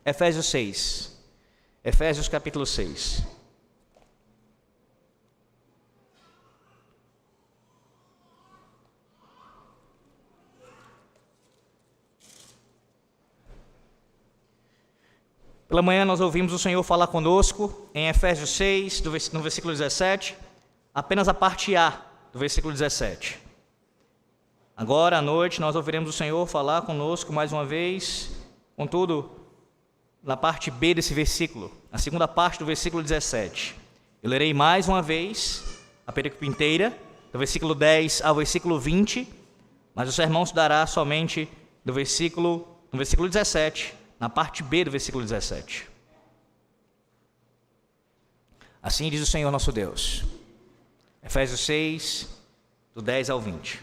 Efésios 6. Efésios capítulo 6. Pela manhã nós ouvimos o Senhor falar conosco em Efésios 6, no versículo 17, apenas a parte A do versículo 17. Agora à noite nós ouviremos o Senhor falar conosco mais uma vez, contudo, na parte B desse versículo, a segunda parte do versículo 17. Eu lerei mais uma vez a perícope inteira, do versículo 10 ao versículo 20, mas o sermão se dará somente no versículo 17, na parte B do versículo 17. Assim diz o Senhor nosso Deus. Efésios 6, do 10 ao 20.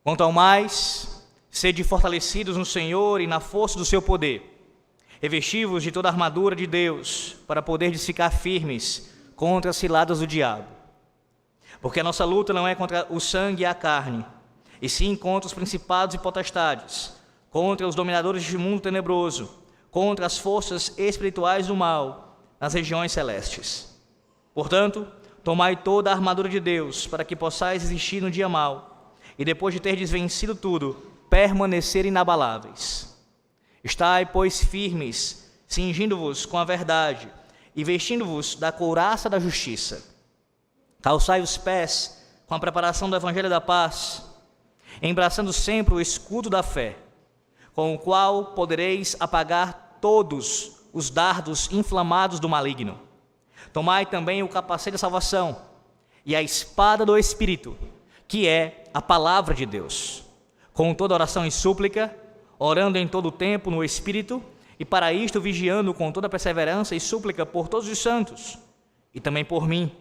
Quanto ao mais, sede fortalecidos no Senhor e na força do seu poder. Revesti-vos de toda a armadura de Deus, para poderdes ficar firmes contra as ciladas do diabo. Porque a nossa luta não é contra o sangue e a carne, e sim contra os principados e potestades, contra os dominadores deste mundo tenebroso, contra as forças espirituais do mal nas regiões celestes. Portanto, tomai toda a armadura de Deus, para que possais resistir no dia mau, e depois de terdes vencido tudo, permanecer inabaláveis. Estai, pois, firmes, cingindo-vos com a verdade, e vestindo-vos da couraça da justiça. Calçai os pés com a preparação do evangelho da paz, embraçando sempre o escudo da fé, com o qual podereis apagar todos os dardos inflamados do maligno. Tomai também o capacete da salvação e a espada do Espírito, que é a palavra de Deus, com toda oração e súplica, orando em todo o tempo no Espírito, e para isto vigiando com toda perseverança e súplica por todos os santos, e também por mim,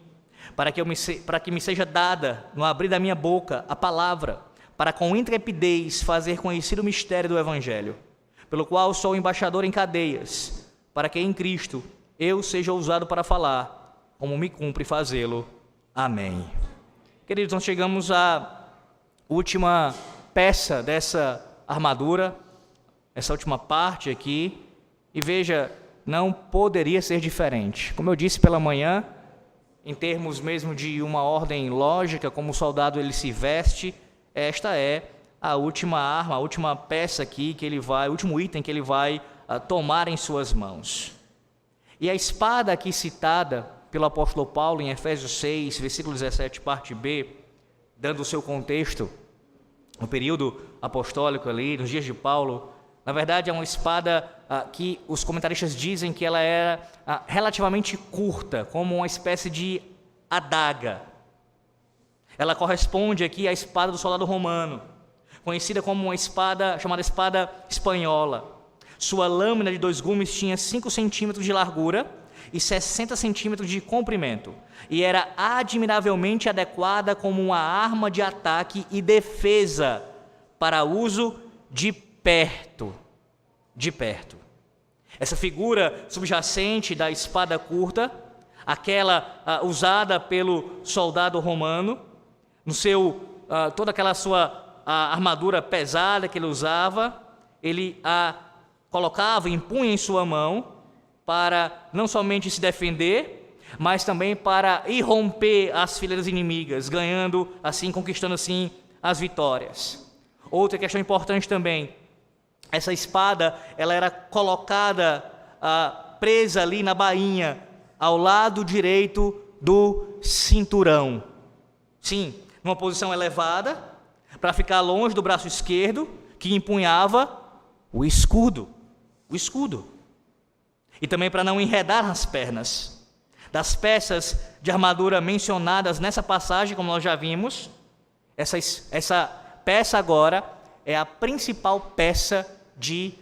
para que me seja dada, no abrir da minha boca, a palavra, para com intrepidez fazer conhecido o mistério do Evangelho, pelo qual sou embaixador em cadeias, para que em Cristo eu seja ousado para falar, como me cumpre fazê-lo. Amém. Queridos, nós chegamos à última peça dessa armadura, essa última parte aqui, e veja, não poderia ser diferente. Como eu disse pela manhã, em termos mesmo de uma ordem lógica, como o soldado ele se veste, esta é a última arma, a última peça aqui que ele vai, o último item que ele vai tomar em suas mãos. E a espada aqui citada pelo apóstolo Paulo em Efésios 6, versículo 17, parte B, dando o seu contexto, no período apostólico ali, nos dias de Paulo, na verdade é uma espada que os comentaristas dizem que ela era relativamente curta, como uma espécie de adaga. Ela corresponde aqui à espada do soldado romano, conhecida como uma espada, chamada espada espanhola. Sua lâmina de 2 gumes tinha 5 centímetros de largura e 60 centímetros de comprimento, e era admiravelmente adequada como uma arma de ataque e defesa para uso de perto. Essa figura subjacente da espada curta, aquela usada pelo soldado romano, no seu toda aquela sua armadura pesada que ele usava, ele a colocava, impunha em sua mão para não somente se defender, mas também para irromper as fileiras inimigas, ganhando assim, conquistando assim as vitórias. Outra questão importante também, essa espada ela era colocada presa ali na bainha, ao lado direito do cinturão. Sim, numa posição elevada, para ficar longe do braço esquerdo, que empunhava o escudo. E também para não enredar as pernas. Das peças de armadura mencionadas nessa passagem, como nós já vimos, essa peça agora é a principal peça de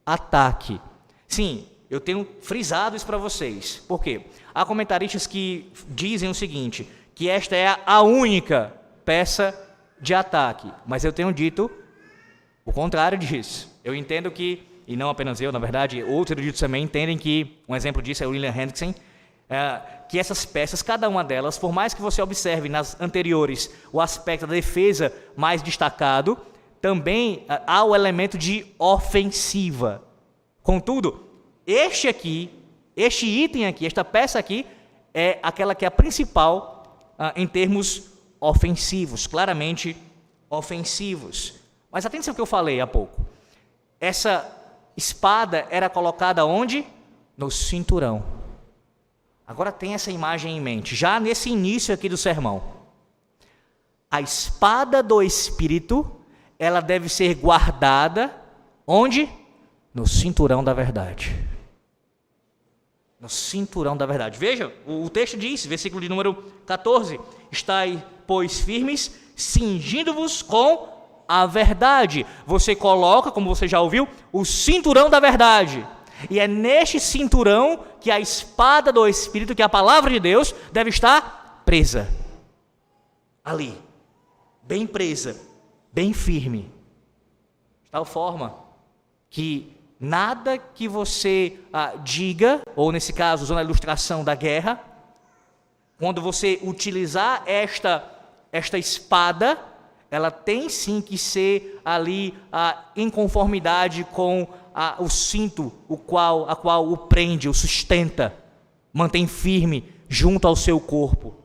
ataque. Sim, eu tenho frisado isso para vocês. Por quê? Há comentaristas que dizem o seguinte, que esta é a única peça de ataque, mas eu tenho dito o contrário disso. Eu entendo que, e não apenas eu, na verdade, outros eruditos também entendem que, um exemplo disso é o William Hendrickson, que essas peças, cada uma delas, por mais que você observe nas anteriores o aspecto da defesa mais destacado, também há o elemento de ofensiva. Contudo, este item aqui, esta peça aqui, é aquela que é a principal em termos ofensivos, claramente ofensivos. Mas atenção ao que eu falei há pouco. Essa espada era colocada onde? No cinturão. Agora tem essa imagem em mente, já nesse início aqui do sermão. A espada do Espírito, ela deve ser guardada onde? No cinturão da verdade. No cinturão da verdade. Veja, o texto diz, versículo de número 14: estai, pois, firmes, cingindo-vos com a verdade. Você coloca, como você já ouviu, o cinturão da verdade. E é neste cinturão que a espada do Espírito, que é a palavra de Deus, deve estar presa. Ali, bem presa, bem firme. De tal forma que nada que você diga, ou nesse caso, usando a ilustração da guerra, quando você utilizar esta espada, ela tem sim que ser ali em conformidade com o cinto, a qual o prende, o sustenta, mantém firme junto ao seu corpo,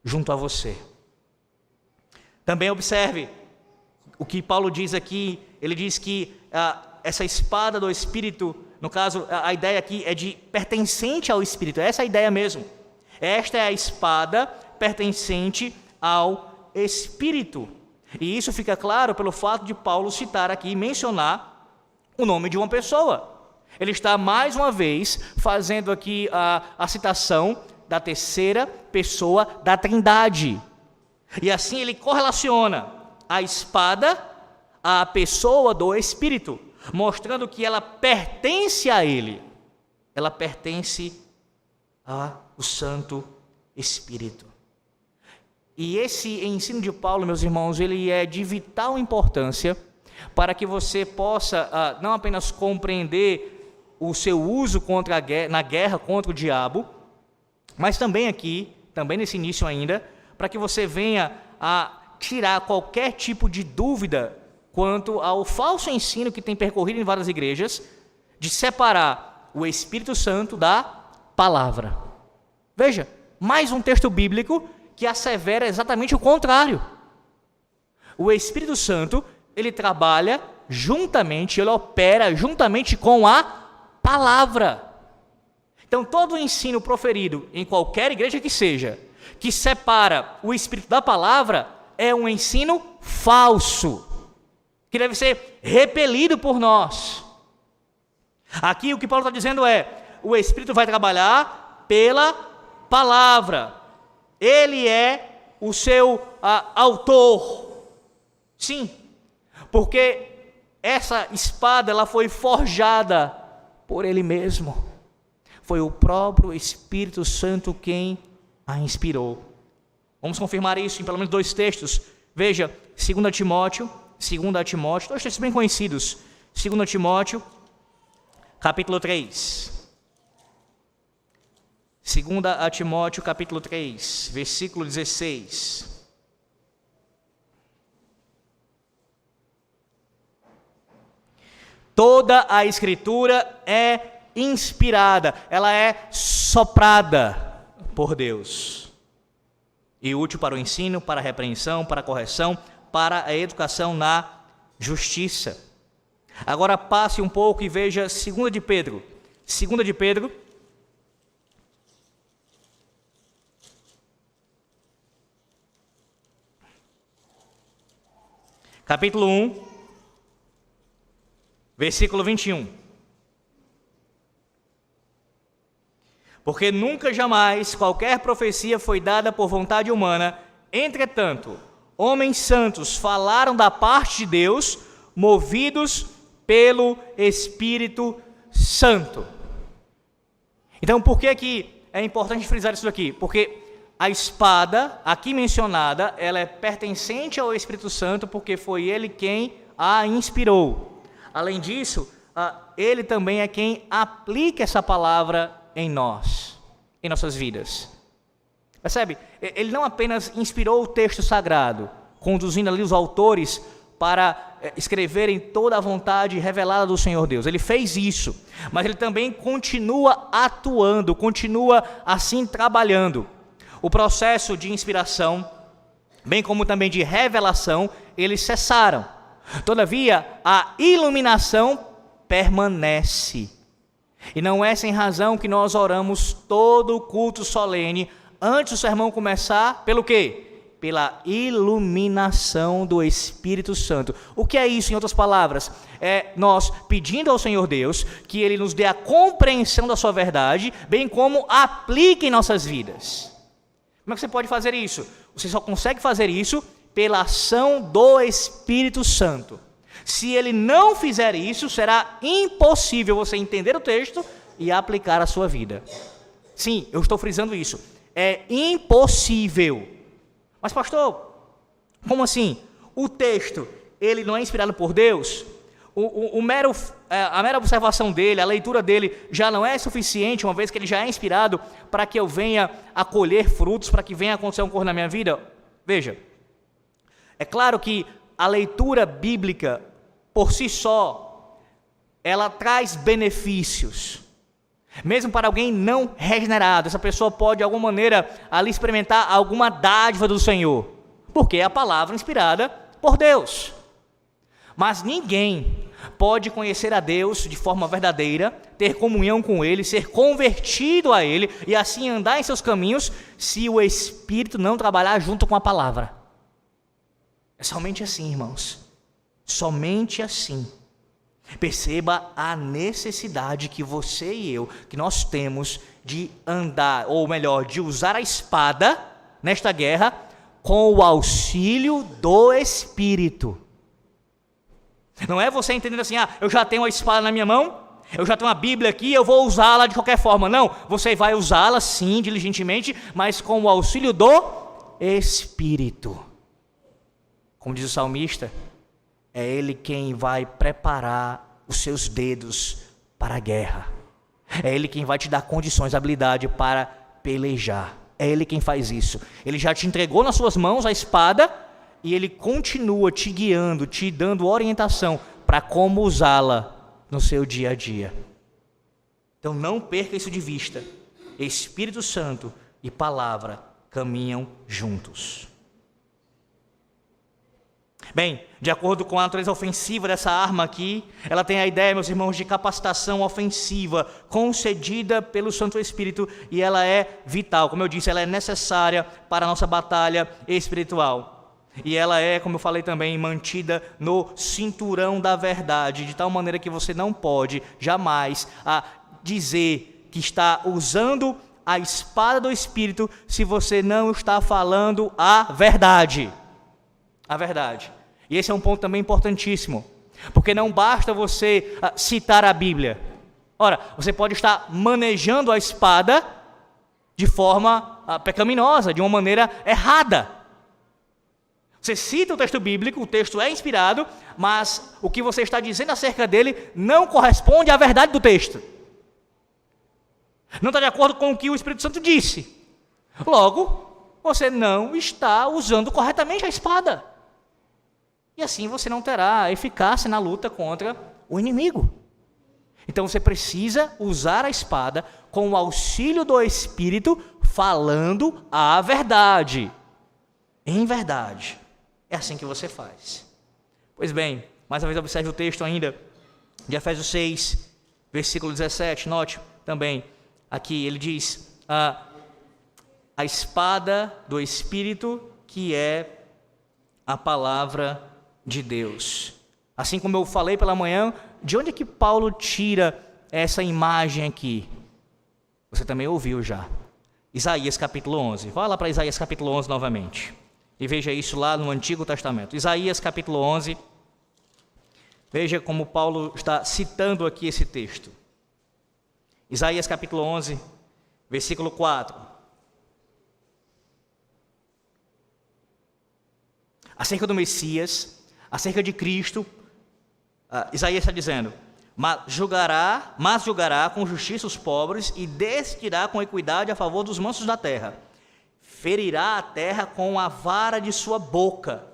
junto a você. Também observe o que Paulo diz aqui. Ele diz que essa espada do Espírito, no caso, a ideia aqui é de pertencente ao Espírito. Essa é a ideia mesmo. Esta é a espada pertencente ao Espírito. E isso fica claro pelo fato de Paulo citar aqui, mencionar o nome de uma pessoa. Ele está mais uma vez fazendo aqui a citação da terceira pessoa da Trindade. E assim ele correlaciona a espada à pessoa do Espírito, mostrando que ela pertence a ele. Ela pertence ao Santo Espírito. E esse ensino de Paulo, meus irmãos, ele é de vital importância para que você possa não apenas compreender o seu uso na guerra contra o diabo, mas também nesse início ainda, para que você venha a tirar qualquer tipo de dúvida quanto ao falso ensino que tem percorrido em várias igrejas, de separar o Espírito Santo da palavra. Veja, mais um texto bíblico que assevera exatamente o contrário. O Espírito Santo, ele trabalha juntamente, ele opera juntamente com a palavra. Então, todo o ensino proferido em qualquer igreja que seja, que separa o Espírito da palavra, é um ensino falso, que deve ser repelido por nós. Aqui o que Paulo está dizendo é: o Espírito vai trabalhar pela palavra. Ele é o seu autor. Sim, porque essa espada ela foi forjada por ele mesmo. Foi o próprio Espírito Santo quem a inspirou. Vamos confirmar isso em pelo menos 2 textos. Veja, 2 Timóteo, dois textos bem conhecidos. 2 Timóteo, capítulo 3. 2 Timóteo, capítulo 3, versículo 16. Toda a Escritura é inspirada, ela é soprada por Deus e útil para o ensino, para a repreensão, para a correção, para a educação na justiça. Agora passe um pouco e veja 2 de Pedro. 2 de Pedro, capítulo 1, versículo 21. Porque nunca jamais qualquer profecia foi dada por vontade humana, entretanto, homens santos falaram da parte de Deus, movidos pelo Espírito Santo. Então, por que aqui é importante frisar isso aqui? Porque a espada, aqui mencionada, ela é pertencente ao Espírito Santo, porque foi ele quem a inspirou. Além disso, ele também é quem aplica essa palavra em nós, em nossas vidas. Percebe? Ele não apenas inspirou o texto sagrado, conduzindo ali os autores para escreverem toda a vontade revelada do Senhor Deus. Ele fez isso, mas ele também continua atuando, continua assim trabalhando. O processo de inspiração, bem como também de revelação, eles cessaram. Todavia, a iluminação permanece. E não é sem razão que nós oramos todo o culto solene, antes do sermão começar, pelo quê? Pela iluminação do Espírito Santo. O que é isso, em outras palavras? É nós pedindo ao Senhor Deus que Ele nos dê a compreensão da sua verdade, bem como aplique em nossas vidas. Como é que você pode fazer isso? Você só consegue fazer isso pela ação do Espírito Santo. Se Ele não fizer isso, será impossível você entender o texto e aplicar a sua vida. Sim, eu estou frisando isso. É impossível. Mas pastor, como assim? O texto, ele não é inspirado por Deus? A mera observação dele, a leitura dele já não é suficiente, uma vez que ele já é inspirado para que eu venha a colher frutos, para que venha acontecer um coisa na minha vida? Veja, é claro que a leitura bíblica, por si só, ela traz benefícios. Mesmo para alguém não regenerado, essa pessoa pode de alguma maneira ali experimentar alguma dádiva do Senhor, porque é a palavra inspirada por Deus. Mas ninguém pode conhecer a Deus de forma verdadeira, ter comunhão com Ele, ser convertido a Ele e assim andar em seus caminhos, se o Espírito não trabalhar junto com a palavra. É somente assim, irmãos. Somente assim. Perceba a necessidade que você e eu, que nós temos de andar, ou melhor, de usar a espada nesta guerra com o auxílio do Espírito. Não é você entendendo assim, eu já tenho a espada na minha mão, eu já tenho a Bíblia aqui, eu vou usá-la de qualquer forma. Não, você vai usá-la sim, diligentemente, mas com o auxílio do Espírito. Como diz o salmista, é Ele quem vai preparar os seus dedos para a guerra. É Ele quem vai te dar condições, habilidade para pelejar. É Ele quem faz isso. Ele já te entregou nas suas mãos a espada e Ele continua te guiando, te dando orientação para como usá-la no seu dia a dia. Então não perca isso de vista. Espírito Santo e palavra caminham juntos. Bem, de acordo com a natureza ofensiva dessa arma aqui, ela tem a ideia, meus irmãos, de capacitação ofensiva concedida pelo Santo Espírito, e ela é vital. Como eu disse, ela é necessária para a nossa batalha espiritual. E ela é, como eu falei também, mantida no cinturão da verdade, de tal maneira que você não pode jamais dizer que está usando a espada do Espírito se você não está falando a verdade. A verdade. E esse é um ponto também importantíssimo, porque não basta você citar a Bíblia. Ora, você pode estar manejando a espada de forma pecaminosa, de uma maneira errada. Você cita o texto bíblico, o texto é inspirado, mas o que você está dizendo acerca dele não corresponde à verdade do texto. Não está de acordo com o que o Espírito Santo disse. Logo, você não está usando corretamente a espada. E assim você não terá eficácia na luta contra o inimigo. Então você precisa usar a espada com o auxílio do Espírito, falando a verdade. Em verdade. É assim que você faz. Pois bem, mais uma vez observe o texto ainda de Efésios 6, versículo 17. Note também, aqui ele diz, a espada do Espírito, que é a palavra de Deus. Assim como eu falei pela manhã, de onde é que Paulo tira essa imagem aqui? Você também ouviu já. Isaías capítulo 11. Vá lá para Isaías capítulo 11 novamente. E veja isso lá no Antigo Testamento. Isaías capítulo 11. Veja como Paulo está citando aqui esse texto. Isaías capítulo 11, versículo 4. Acerca do Messias, acerca de Cristo, Isaías está dizendo, mas julgará com justiça os pobres e decidirá com equidade a favor dos mansos da terra. Ferirá a terra com a vara de sua boca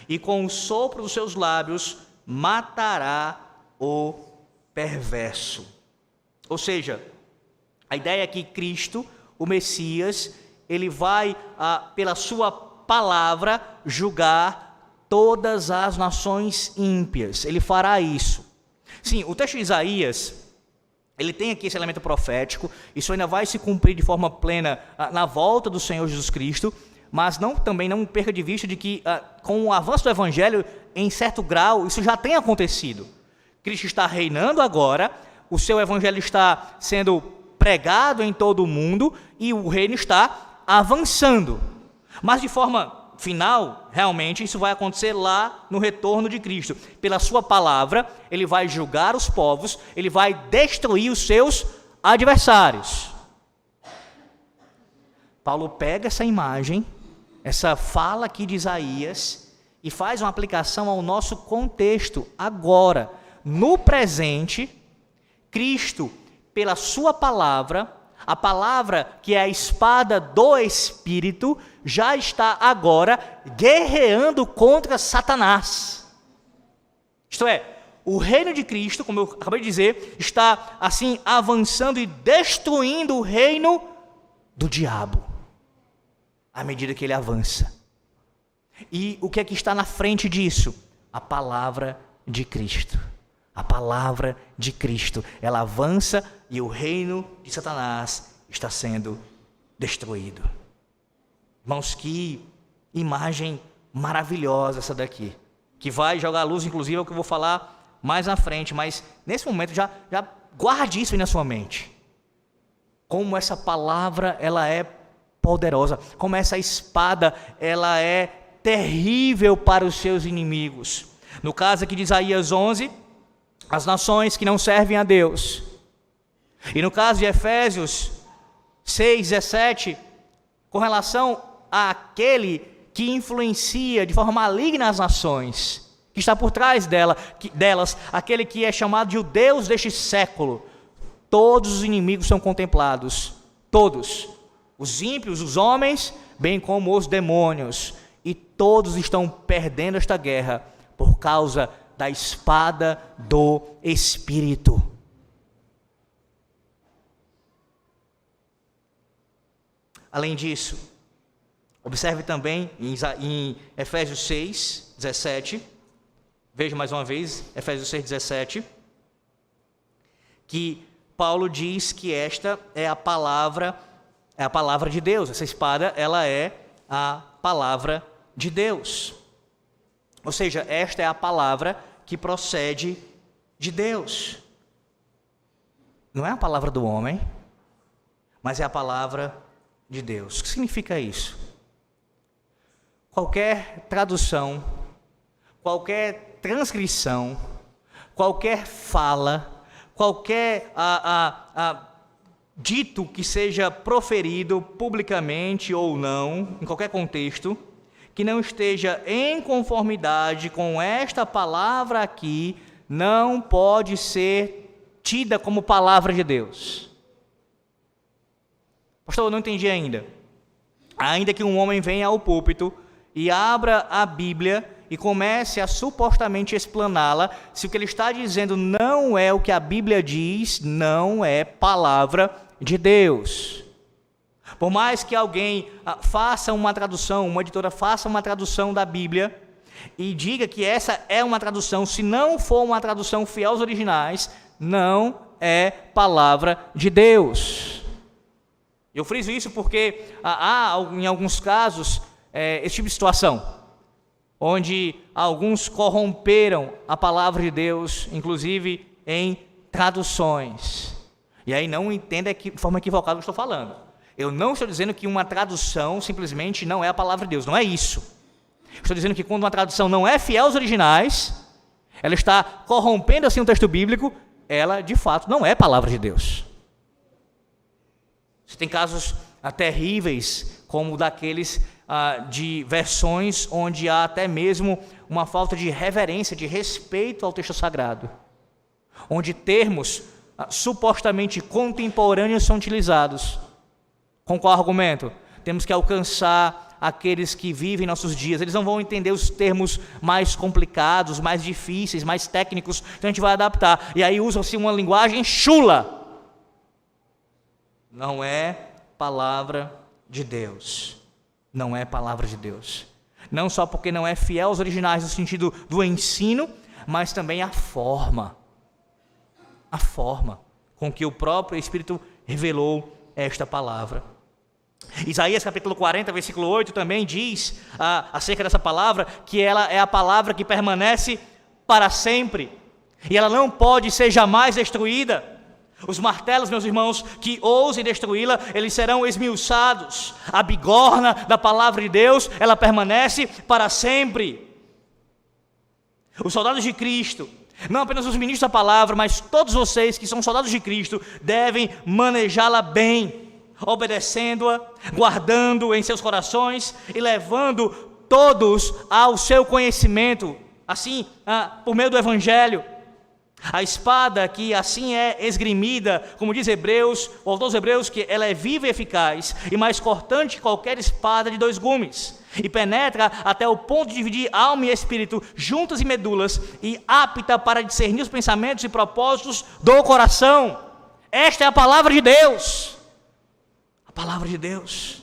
e com o sopro dos seus lábios matará o perverso. Ou seja, a ideia é que Cristo, o Messias, ele vai, pela sua palavra, julgar todas as nações ímpias. Ele fará isso. Sim, o texto de Isaías, ele tem aqui esse elemento profético. Isso ainda vai se cumprir de forma plena na volta do Senhor Jesus Cristo, mas também não perca de vista de que, com o avanço do Evangelho, em certo grau, isso já tem acontecido. Cristo está reinando agora, o seu Evangelho está sendo pregado em todo o mundo e o reino está avançando. Mas de forma final, realmente, isso vai acontecer lá no retorno de Cristo. Pela sua palavra, ele vai julgar os povos, ele vai destruir os seus adversários. Paulo pega essa imagem, essa fala aqui de Isaías, e faz uma aplicação ao nosso contexto agora, no presente. Cristo, pela sua palavra, a palavra que é a espada do Espírito, já está agora guerreando contra Satanás. Isto é, o reino de Cristo, como eu acabei de dizer, está assim avançando e destruindo o reino do diabo, à medida que ele avança. E o que é que está na frente disso? A palavra de Cristo. A palavra de Cristo, ela avança e o reino de Satanás está sendo destruído. Irmãos, que imagem maravilhosa essa daqui, que vai jogar a luz, inclusive, ao que eu vou falar mais na frente, mas nesse momento já guarde isso aí na sua mente. Como essa palavra, ela é poderosa, como essa espada, ela é terrível para os seus inimigos. No caso aqui de Isaías 11, as nações que não servem a Deus. E no caso de Efésios 6:17, com relação àquele que influencia de forma maligna as nações, que está por trás delas, aquele que é chamado de o Deus deste século. Todos os inimigos são contemplados, todos, os ímpios, os homens, bem como os demônios, e todos estão perdendo esta guerra por causa da espada do Espírito. Além disso, observe também em Efésios 6:17, veja mais uma vez, Efésios 6:17, que Paulo diz que esta é a palavra de Deus. Essa espada, ela é a palavra de Deus. Ou seja, esta é a palavra que procede de Deus. Não é a palavra do homem, mas é a palavra de Deus. O que significa isso? Qualquer tradução, qualquer transcrição, qualquer fala, qualquer dito que seja proferido publicamente ou não, em qualquer contexto, que não esteja em conformidade com esta palavra aqui, não pode ser tida como palavra de Deus. Pastor, eu não entendi ainda. Ainda que um homem venha ao púlpito e abra a Bíblia e comece a supostamente explaná-la, se o que ele está dizendo não é o que a Bíblia diz, não é palavra de Deus. Por mais que alguém faça uma tradução, uma editora faça uma tradução da Bíblia e diga que essa é uma tradução, se não for uma tradução fiel aos originais, não é palavra de Deus. Eu friso isso porque há em alguns casos, esse tipo de situação, onde alguns corromperam a palavra de Deus, inclusive em traduções. E aí não entenda de forma equivocada o que eu estou falando. Eu não estou dizendo que uma tradução simplesmente não é a palavra de Deus, não é isso. Estou dizendo que quando uma tradução não é fiel aos originais, ela está corrompendo assim o texto bíblico, ela de fato não é palavra de Deus. Você tem casos terríveis, como o daqueles de versões onde há até mesmo uma falta de reverência, de respeito ao texto sagrado, onde termos supostamente contemporâneos são utilizados. Com qual argumento? Temos que alcançar aqueles que vivem nossos dias. Eles não vão entender os termos mais complicados, mais difíceis, mais técnicos, então a gente vai adaptar. E aí usa-se uma linguagem chula. Não é palavra de Deus. Não é palavra de Deus. Não só porque não é fiel aos originais no sentido do ensino, mas também a forma com que o próprio Espírito revelou esta palavra. Isaías capítulo 40, versículo 8 também diz acerca dessa palavra, que ela é a palavra que permanece para sempre, e ela não pode ser jamais destruída. Os martelos, meus irmãos, que ousem destruí-la, eles serão esmiuçados. A bigorna da palavra de Deus, ela permanece para sempre. Os soldados de Cristo, não apenas os ministros da palavra, mas todos vocês que são soldados de Cristo, devem manejá-la bem, obedecendo-a, guardando em seus corações e levando todos ao seu conhecimento, assim, por meio do Evangelho. A espada que assim é esgrimida, como diz Hebreus, o autor dos Hebreus, que ela é viva e eficaz, e mais cortante que qualquer espada de 2 gumes, e penetra até o ponto de dividir alma e espírito, juntas e medulas, e apta para discernir os pensamentos e propósitos do coração. Esta é a palavra de Deus. A palavra de Deus,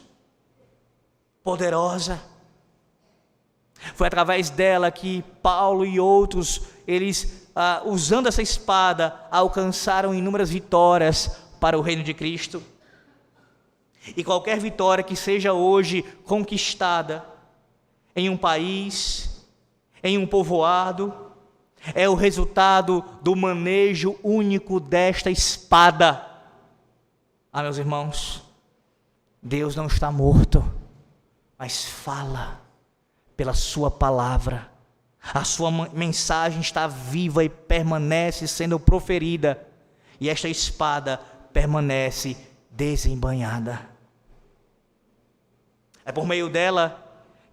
poderosa. Foi através dela que Paulo e outros, eles usando essa espada, alcançaram inúmeras vitórias para o reino de Cristo. E qualquer vitória que seja hoje conquistada em um país, em um povoado, é o resultado do manejo único desta espada. Meus irmãos, Deus não está morto, mas fala pela sua palavra. A sua mensagem está viva e permanece sendo proferida, e esta espada permanece desembainhada. É por meio dela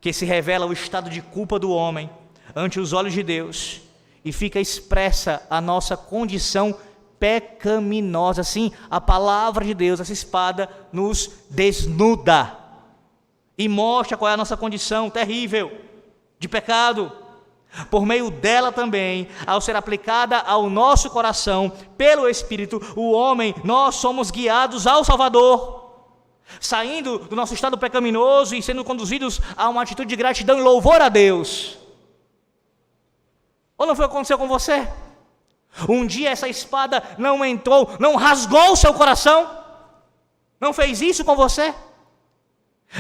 que se revela o estado de culpa do homem ante os olhos de Deus, e fica expressa a nossa condição pecaminosa. Sim, a palavra de Deus, essa espada, nos desnuda e mostra qual é a nossa condição terrível de pecado. Por meio dela também, ao ser aplicada ao nosso coração pelo Espírito, o homem, nós somos guiados ao Salvador, saindo do nosso estado pecaminoso e sendo conduzidos a uma atitude de gratidão e louvor a Deus. Ou não foi o que aconteceu com você? Um dia essa espada não entrou, não rasgou o seu coração? Não fez isso com você?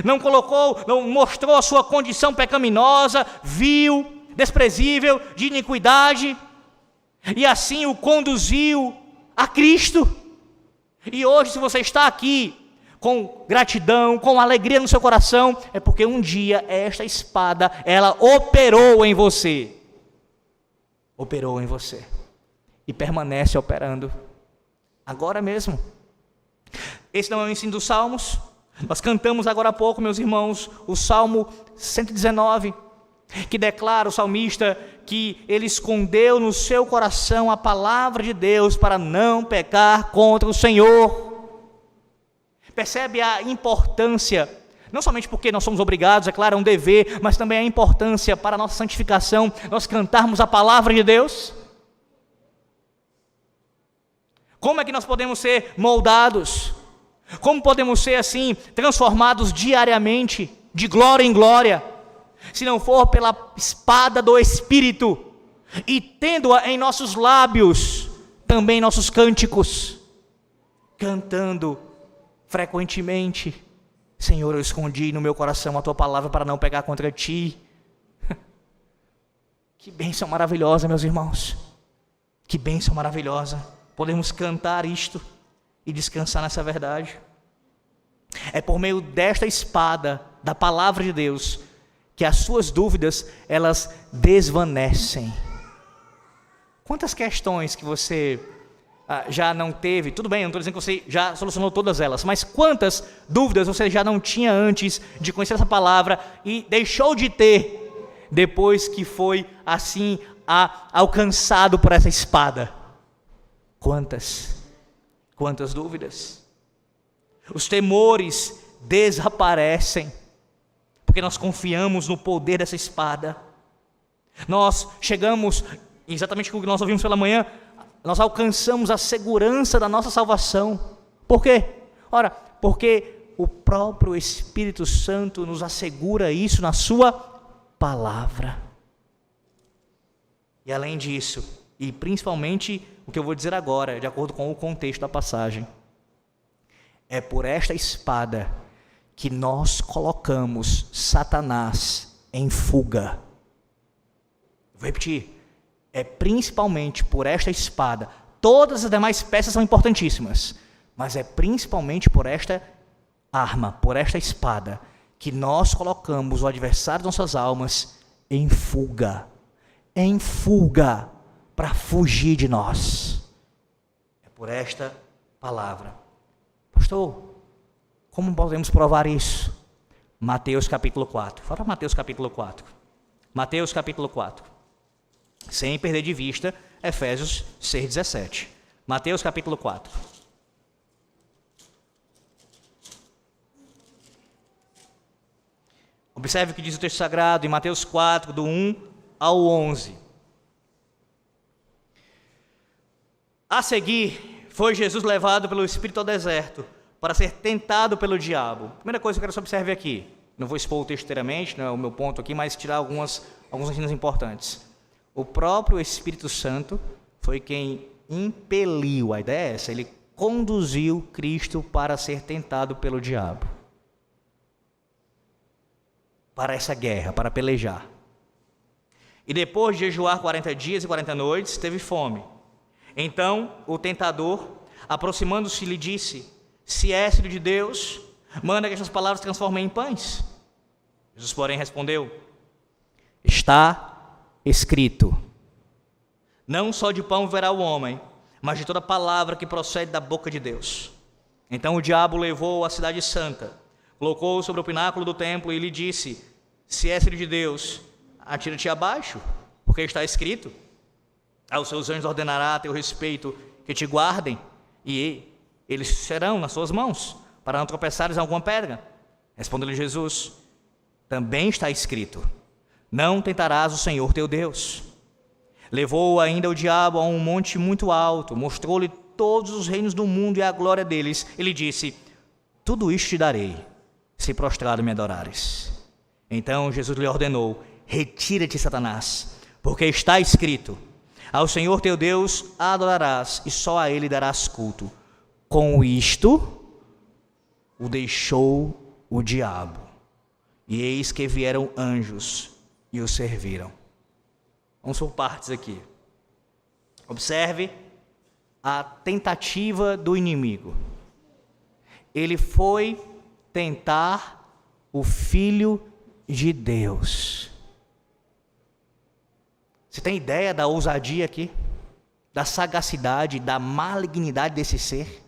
Não colocou, não mostrou a sua condição pecaminosa, vil, desprezível, de iniquidade, e assim o conduziu a Cristo? E hoje, se você está aqui com gratidão, com alegria no seu coração, é porque um dia esta espada, ela operou em você, e permanece operando, agora mesmo. Esse não é o ensino dos Salmos. Nós cantamos agora há pouco, meus irmãos, o Salmo 119, que declara o salmista que ele escondeu no seu coração a palavra de Deus para não pecar contra o Senhor. Percebe a importância, não somente porque nós somos obrigados, é claro, é um dever, mas também a importância para a nossa santificação, nós cantarmos a palavra de Deus? Como é que nós podemos ser moldados? Como podemos ser assim, transformados diariamente, de glória em glória, se não for pela espada do Espírito, e tendo-a em nossos lábios, também em nossos cânticos, cantando frequentemente: Senhor, eu escondi no meu coração a Tua palavra para não pecar contra Ti. Que bênção maravilhosa, meus irmãos, que bênção maravilhosa, podemos cantar isto e descansar nessa verdade. É por meio desta espada, da palavra de Deus, que as suas dúvidas, elas desvanecem. Quantas questões que você já não teve? Tudo bem, eu não estou dizendo que você já solucionou todas elas, mas quantas dúvidas você já não tinha antes de conhecer essa palavra e deixou de ter depois que foi assim alcançado por essa espada? Quantas dúvidas? Os temores desaparecem porque nós confiamos no poder dessa espada. Nós chegamos, exatamente o que nós ouvimos pela manhã, nós alcançamos a segurança da nossa salvação. Por quê? Ora, porque o próprio Espírito Santo nos assegura isso na sua palavra. E além disso, e principalmente o que eu vou dizer agora, de acordo com o contexto da passagem, é por esta espada que nós colocamos Satanás em fuga. Vou repetir, é principalmente por esta espada. Todas as demais peças são importantíssimas, mas é principalmente por esta arma, por esta espada, que nós colocamos o adversário de nossas almas em fuga, para fugir de nós. É por esta palavra. Pastor, como podemos provar isso? Mateus capítulo 4. Fala Mateus capítulo 4. Mateus capítulo 4. Sem perder de vista Efésios 6,17. Mateus capítulo 4. Observe o que diz o texto sagrado em Mateus 4, do 1 ao 11. A seguir, foi Jesus levado pelo Espírito ao deserto, para ser tentado pelo diabo. Primeira coisa que eu quero que você observe aqui, não vou expor o texto inteiramente, não é o meu ponto aqui, mas tirar alguns ensinos importantes. O próprio Espírito Santo foi quem impeliu, a ideia é essa, ele conduziu Cristo para ser tentado pelo diabo. Para essa guerra, para pelejar. E depois de jejuar 40 dias e 40 noites, teve fome. Então o tentador, aproximando-se, lhe disse: se és filho de Deus, manda que estas palavras se transformem em pães. Jesus, porém, respondeu: está escrito, não só de pão viverá o homem, mas de toda palavra que procede da boca de Deus. Então o diabo levou-o à cidade santa, colocou-o sobre o pináculo do templo e lhe disse: se és filho de Deus, atira-te abaixo, porque está escrito: aos seus anjos ordenará a teu respeito que te guardem, e eles serão nas suas mãos, para não tropeçares em alguma pedra. Respondeu-lhe Jesus: também está escrito, não tentarás o Senhor teu Deus. Levou ainda o diabo a um monte muito alto, mostrou-lhe todos os reinos do mundo e a glória deles, e lhe disse: tudo isto te darei, se prostrado me adorares. Então Jesus lhe ordenou: retira-te, Satanás, porque está escrito: ao Senhor teu Deus adorarás, e só a ele darás culto. Com isto o deixou o diabo, e eis que vieram anjos e o serviram. Vamos por partes aqui. Observe a tentativa do inimigo. Ele foi tentar o Filho de Deus. Você tem ideia da ousadia aqui? Da sagacidade, da malignidade desse ser?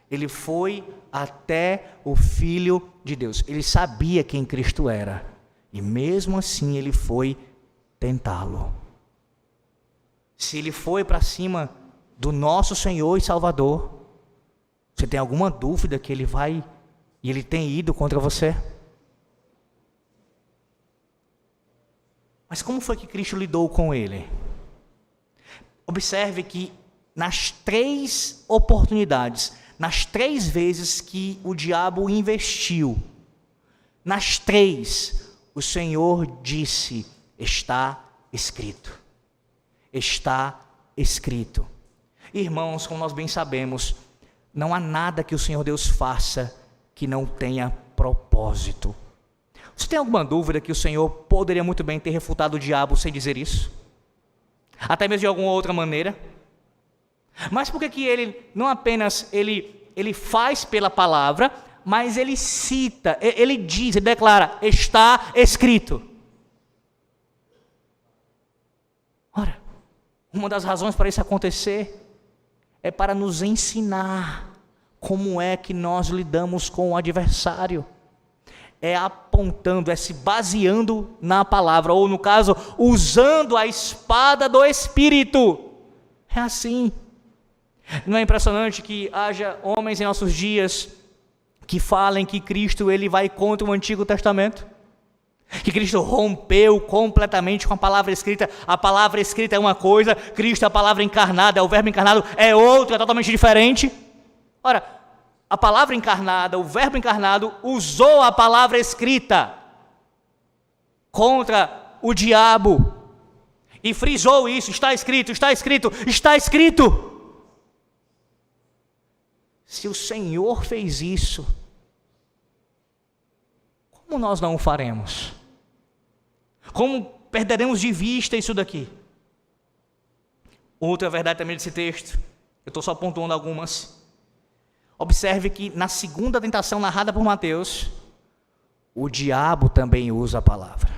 Ele foi até o Filho de Deus. Ele sabia quem Cristo era. E mesmo assim ele foi tentá-lo. Se ele foi para cima do nosso Senhor e Salvador, você tem alguma dúvida que ele vai e ele tem ido contra você? Mas como foi que Cristo lidou com ele? Observe que nas 3 oportunidades, nas 3 vezes que o diabo investiu, nas 3, o Senhor disse: está escrito. Está escrito. Irmãos, como nós bem sabemos, não há nada que o Senhor Deus faça que não tenha propósito. Você tem alguma dúvida que o Senhor poderia muito bem ter refutado o diabo sem dizer isso? Até mesmo de alguma outra maneira? Mas por que ele não apenas ele faz pela palavra, mas ele cita, ele diz, ele declara: está escrito. Ora, uma das razões para isso acontecer é para nos ensinar como é que nós lidamos com o adversário. É apontando, é se baseando na palavra, ou no caso, usando a espada do Espírito. É assim. Não é impressionante que haja homens em nossos dias que falem que Cristo ele vai contra o Antigo Testamento? Que Cristo rompeu completamente com a palavra escrita. A palavra escrita é uma coisa, Cristo é a palavra encarnada, é o verbo encarnado, é outra, totalmente diferente. Ora, a palavra encarnada, o verbo encarnado, usou a palavra escrita contra o diabo e frisou isso: está escrito, está escrito, está escrito. Se o Senhor fez isso, como nós não o faremos? Como perderemos de vista isso daqui? Outra verdade também desse texto, eu estou só pontuando algumas. Observe que na segunda tentação narrada por Mateus, o diabo também usa a palavra.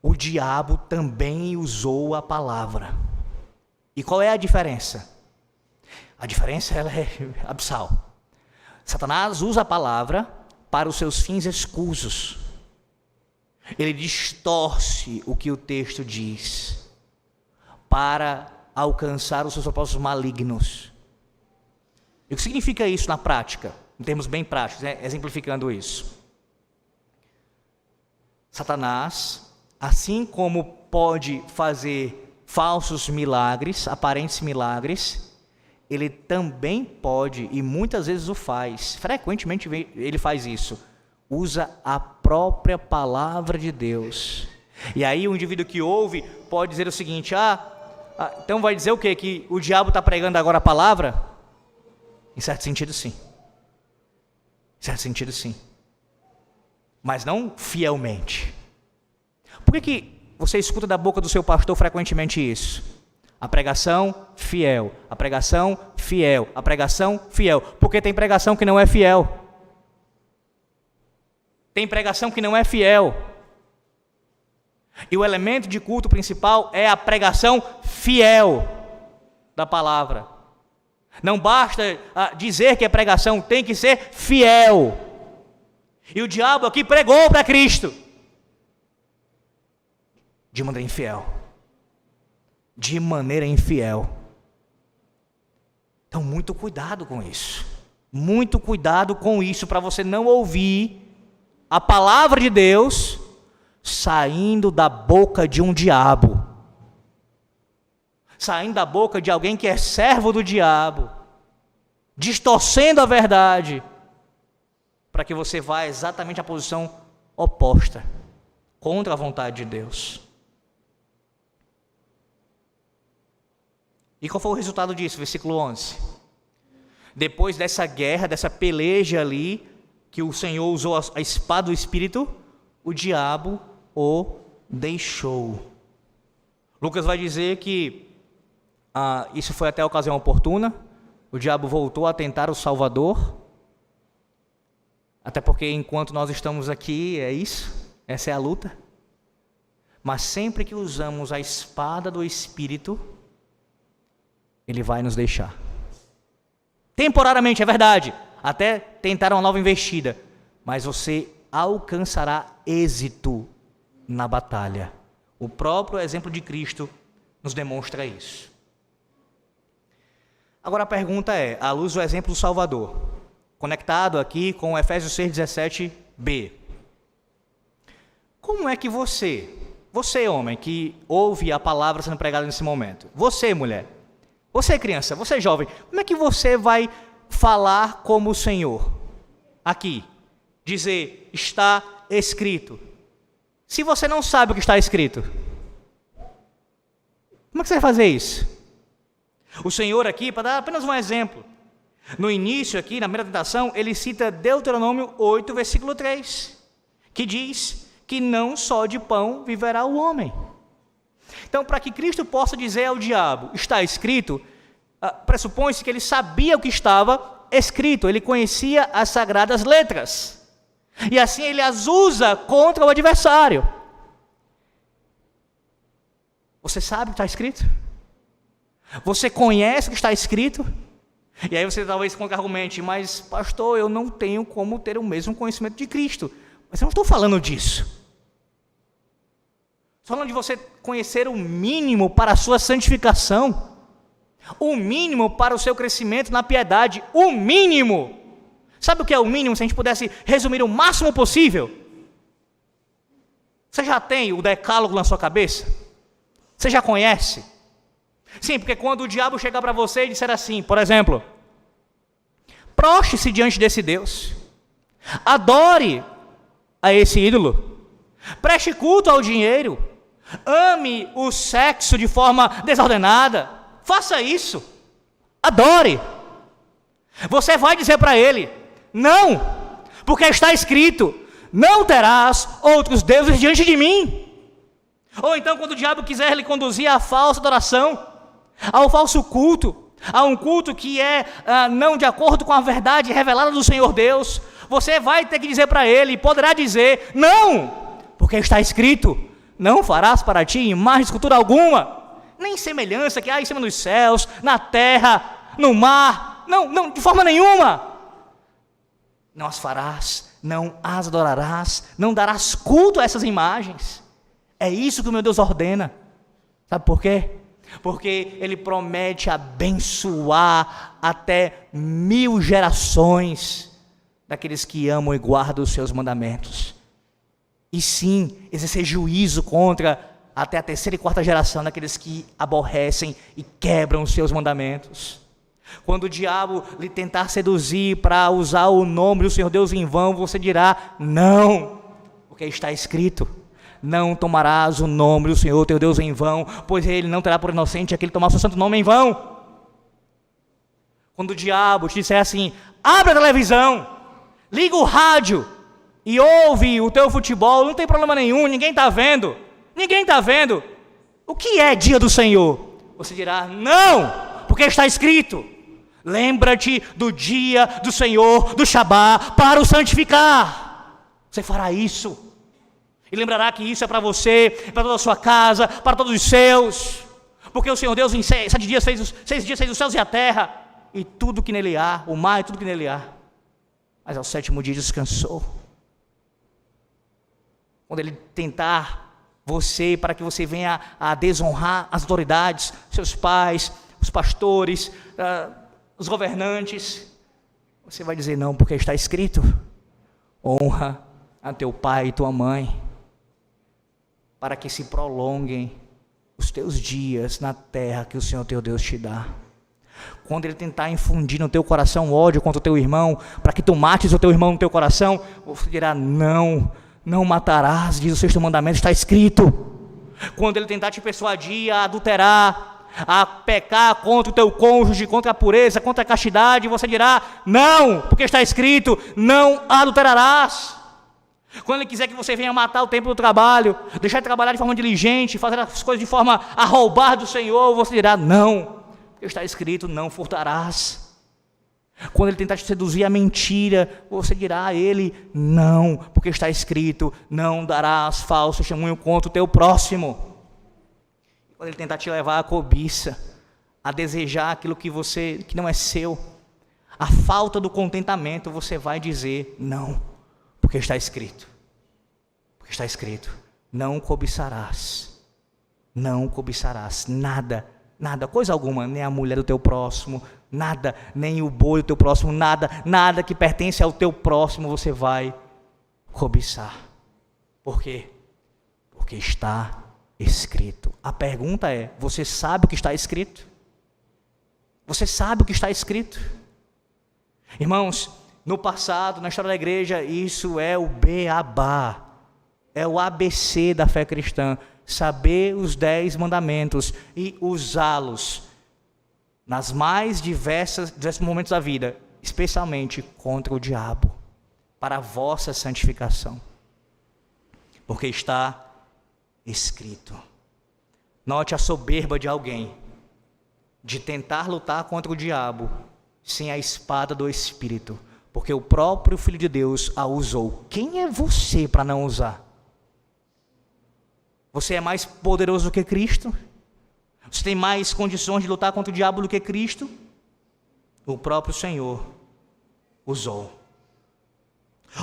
O diabo também usou a palavra. E qual é a diferença? A diferença ela é abissal. Satanás usa a palavra para os seus fins escusos. Ele distorce o que o texto diz para alcançar os seus propósitos malignos. E o que significa isso na prática? Em termos bem práticos, exemplificando isso. Satanás, assim como pode fazer falsos milagres, aparentes milagres, ele também pode, e muitas vezes o faz, frequentemente ele faz isso, usa a própria palavra de Deus. E aí o indivíduo que ouve pode dizer o seguinte: então vai dizer o quê? Que o diabo está pregando agora a palavra? Em certo sentido sim. Em certo sentido sim. Mas não fielmente. Por que você escuta da boca do seu pastor frequentemente isso? A pregação fiel, a pregação fiel, a pregação fiel. Porque tem pregação que não é fiel. Tem pregação que não é fiel. E o elemento de culto principal é a pregação fiel da palavra. Não basta dizer que é pregação, tem que ser fiel. E o diabo aqui pregou para Cristo de maneira infiel. De maneira infiel. Então, muito cuidado com isso. Muito cuidado com isso, para você não ouvir a palavra de Deus saindo da boca de um diabo. Saindo da boca de alguém que é servo do diabo. Distorcendo a verdade. Para que você vá exatamente à posição oposta. Contra a vontade de Deus. E qual foi o resultado disso? Versículo 11. Depois dessa guerra, dessa peleja ali, que o Senhor usou a espada do Espírito, o diabo o deixou. Lucas vai dizer que isso foi até a ocasião oportuna. O diabo voltou a tentar o Salvador. Até porque enquanto nós estamos aqui, é isso. Essa é a luta. Mas sempre que usamos a espada do Espírito, ele vai nos deixar. Temporariamente, é verdade. Até tentar uma nova investida. Mas você alcançará êxito na batalha. O próprio exemplo de Cristo nos demonstra isso. Agora a pergunta é, à luz do exemplo do Salvador, conectado aqui com Efésios 6:17b. Como é que você homem que ouve a palavra sendo pregada nesse momento, você mulher, você criança, você jovem, como é que você vai falar como o Senhor? Aqui, dizer, está escrito. Se você não sabe o que está escrito, como é que você vai fazer isso? O Senhor aqui, para dar apenas um exemplo, no início aqui, na primeira tentação, ele cita Deuteronômio 8, versículo 3, que diz que não só de pão viverá o homem. Então, para que Cristo possa dizer ao diabo, está escrito, pressupõe-se que ele sabia o que estava escrito, ele conhecia as sagradas letras. E assim ele as usa contra o adversário. Você sabe o que está escrito? Você conhece o que está escrito? E aí você talvez contra-argumente, mas pastor, eu não tenho como ter o mesmo conhecimento de Cristo. Mas eu não estou falando disso. Estou falando de você conhecer o mínimo para a sua santificação. O mínimo para o seu crescimento na piedade. O mínimo. Sabe o que é o mínimo, se a gente pudesse resumir o máximo possível? Você já tem o decálogo na sua cabeça? Você já conhece? Sim, porque quando o diabo chegar para você e disser assim, por exemplo, proste-se diante desse Deus, adore a esse ídolo, preste culto ao dinheiro, ame o sexo de forma desordenada, faça isso, adore. Você vai dizer para ele, não, porque está escrito, não terás outros deuses diante de mim. Ou então quando o diabo quiser lhe conduzir à falsa adoração, ao falso culto, a um culto que é não de acordo com a verdade revelada do Senhor Deus, você vai ter que dizer para ele, poderá dizer, não, porque está escrito, não farás para ti imagem de escultura alguma, nem semelhança que há em cima dos céus, na terra, no mar, não, de forma nenhuma. Não as farás, não as adorarás, não darás culto a essas imagens. É isso que o meu Deus ordena. Sabe por quê? Porque Ele promete abençoar até 1000 gerações daqueles que amam e guardam os seus mandamentos. E sim, exercer juízo contra até a 3ª e 4ª geração daqueles que aborrecem e quebram os seus mandamentos. Quando o diabo lhe tentar seduzir para usar o nome do Senhor Deus em vão, você dirá, não, porque está escrito, não tomarás o nome do Senhor teu Deus em vão, pois ele não terá por inocente aquele tomar o seu santo nome em vão. Quando o diabo te disser assim, abre a televisão, liga o rádio e ouve o teu futebol, não tem problema nenhum, ninguém está vendo, o que é dia do Senhor? Você dirá, não, porque está escrito, lembra-te do dia do Senhor, do Shabá, para o santificar. Você fará isso. E lembrará que isso é para você, para toda a sua casa, para todos os seus. Porque o Senhor Deus em 6 dias fez os céus e a terra, e tudo que nele há, o mar e tudo que nele há. Mas ao 7º dia descansou. Quando ele tentar você, para que você venha a desonrar as autoridades, seus pais, os pastores, os governantes, você vai dizer não, porque está escrito, honra a teu pai e tua mãe, para que se prolonguem os teus dias na terra que o Senhor teu Deus te dá. Quando ele tentar infundir no teu coração ódio contra o teu irmão, para que tu mates o teu irmão no teu coração, você dirá não matarás, diz o 6º mandamento, está escrito. Quando ele tentar te persuadir a adulterar, a pecar contra o teu cônjuge, contra a pureza, contra a castidade, você dirá, não, porque está escrito, não adulterarás. Quando ele quiser que você venha matar o tempo do trabalho, deixar de trabalhar de forma diligente, fazer as coisas de forma a roubar do Senhor, você dirá, não, porque está escrito, não furtarás. Quando ele tentar te seduzir a mentira, você dirá a ele, não, porque está escrito, não darás falso testemunho contra o teu próximo. Quando ele tentar te levar à cobiça, a desejar aquilo que não é seu, a falta do contentamento, você vai dizer, não, porque está escrito, não cobiçarás nada, coisa alguma, nem a mulher do teu próximo, nada, nem o boi do teu próximo, nada que pertence ao teu próximo você vai cobiçar. Por quê? Porque está escrito. A pergunta é, você sabe o que está escrito? Você sabe o que está escrito? Irmãos, no passado, na história da igreja, isso é o beabá, é o ABC da fé cristã, saber os 10 mandamentos e usá-los nas mais diversos momentos da vida, especialmente contra o diabo, para a vossa santificação, porque está escrito. Note a soberba de alguém, de tentar lutar contra o diabo, sem a espada do Espírito, porque o próprio Filho de Deus a usou. Quem é você para não usar? Você é mais poderoso do que Cristo? Você tem mais condições de lutar contra o diabo do que Cristo? O próprio Senhor usou.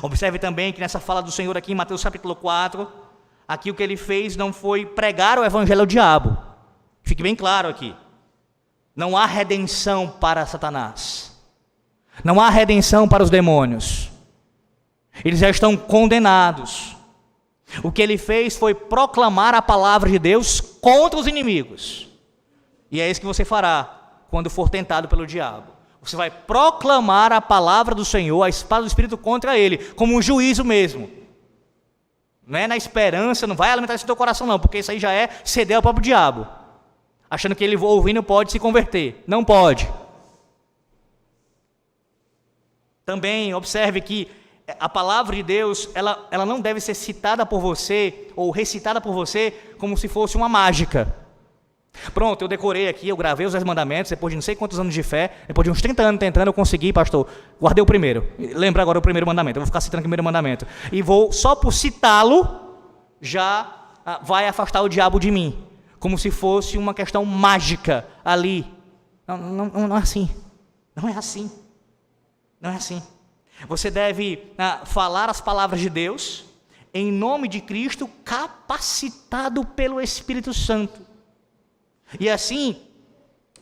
Observe também que nessa fala do Senhor aqui em Mateus capítulo 4, aqui o que ele fez não foi pregar o evangelho ao diabo. Fique bem claro aqui. Não há redenção para Satanás. Não há redenção para os demônios. Eles já estão condenados. O que ele fez foi proclamar a palavra de Deus contra os inimigos. E é isso que você fará quando for tentado pelo diabo. Você vai proclamar a palavra do Senhor, a espada do Espírito contra ele, como um juízo mesmo. Não é na esperança, não vai alimentar isso no teu coração não, porque isso aí já é ceder ao próprio diabo. Achando que ele ouvindo pode se converter. Não pode. Também observe que a palavra de Deus, ela não deve ser citada por você, ou recitada por você, como se fosse uma mágica. Pronto, eu decorei aqui, eu gravei os 10 mandamentos, depois de não sei quantos anos de fé, depois de uns 30 anos tentando, eu consegui, pastor, guardei o primeiro. Lembra agora o primeiro mandamento, eu vou ficar citando o primeiro mandamento. E vou, só por citá-lo, já vai afastar o diabo de mim. Como se fosse uma questão mágica ali. Não é assim. Não é assim. Não é assim. Você deve falar as palavras de Deus, em nome de Cristo, capacitado pelo Espírito Santo. E assim,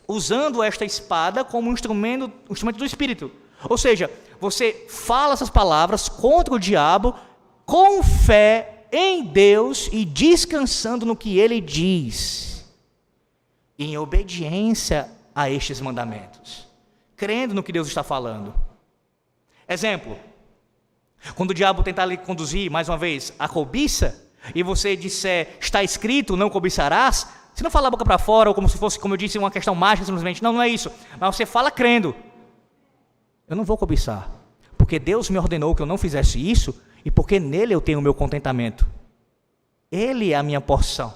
usando esta espada como um instrumento do Espírito. Ou seja, você fala essas palavras contra o diabo, com fé em Deus e descansando no que Ele diz, em obediência a estes mandamentos, crendo no que Deus está falando. Exemplo, quando o diabo tentar lhe conduzir, mais uma vez, a cobiça, e você disser, está escrito, não cobiçarás, você não fala a boca para fora, ou como se fosse, como eu disse, uma questão mágica, simplesmente, não é isso, mas você fala crendo, eu não vou cobiçar, porque Deus me ordenou que eu não fizesse isso, e porque nele eu tenho o meu contentamento, Ele é a minha porção,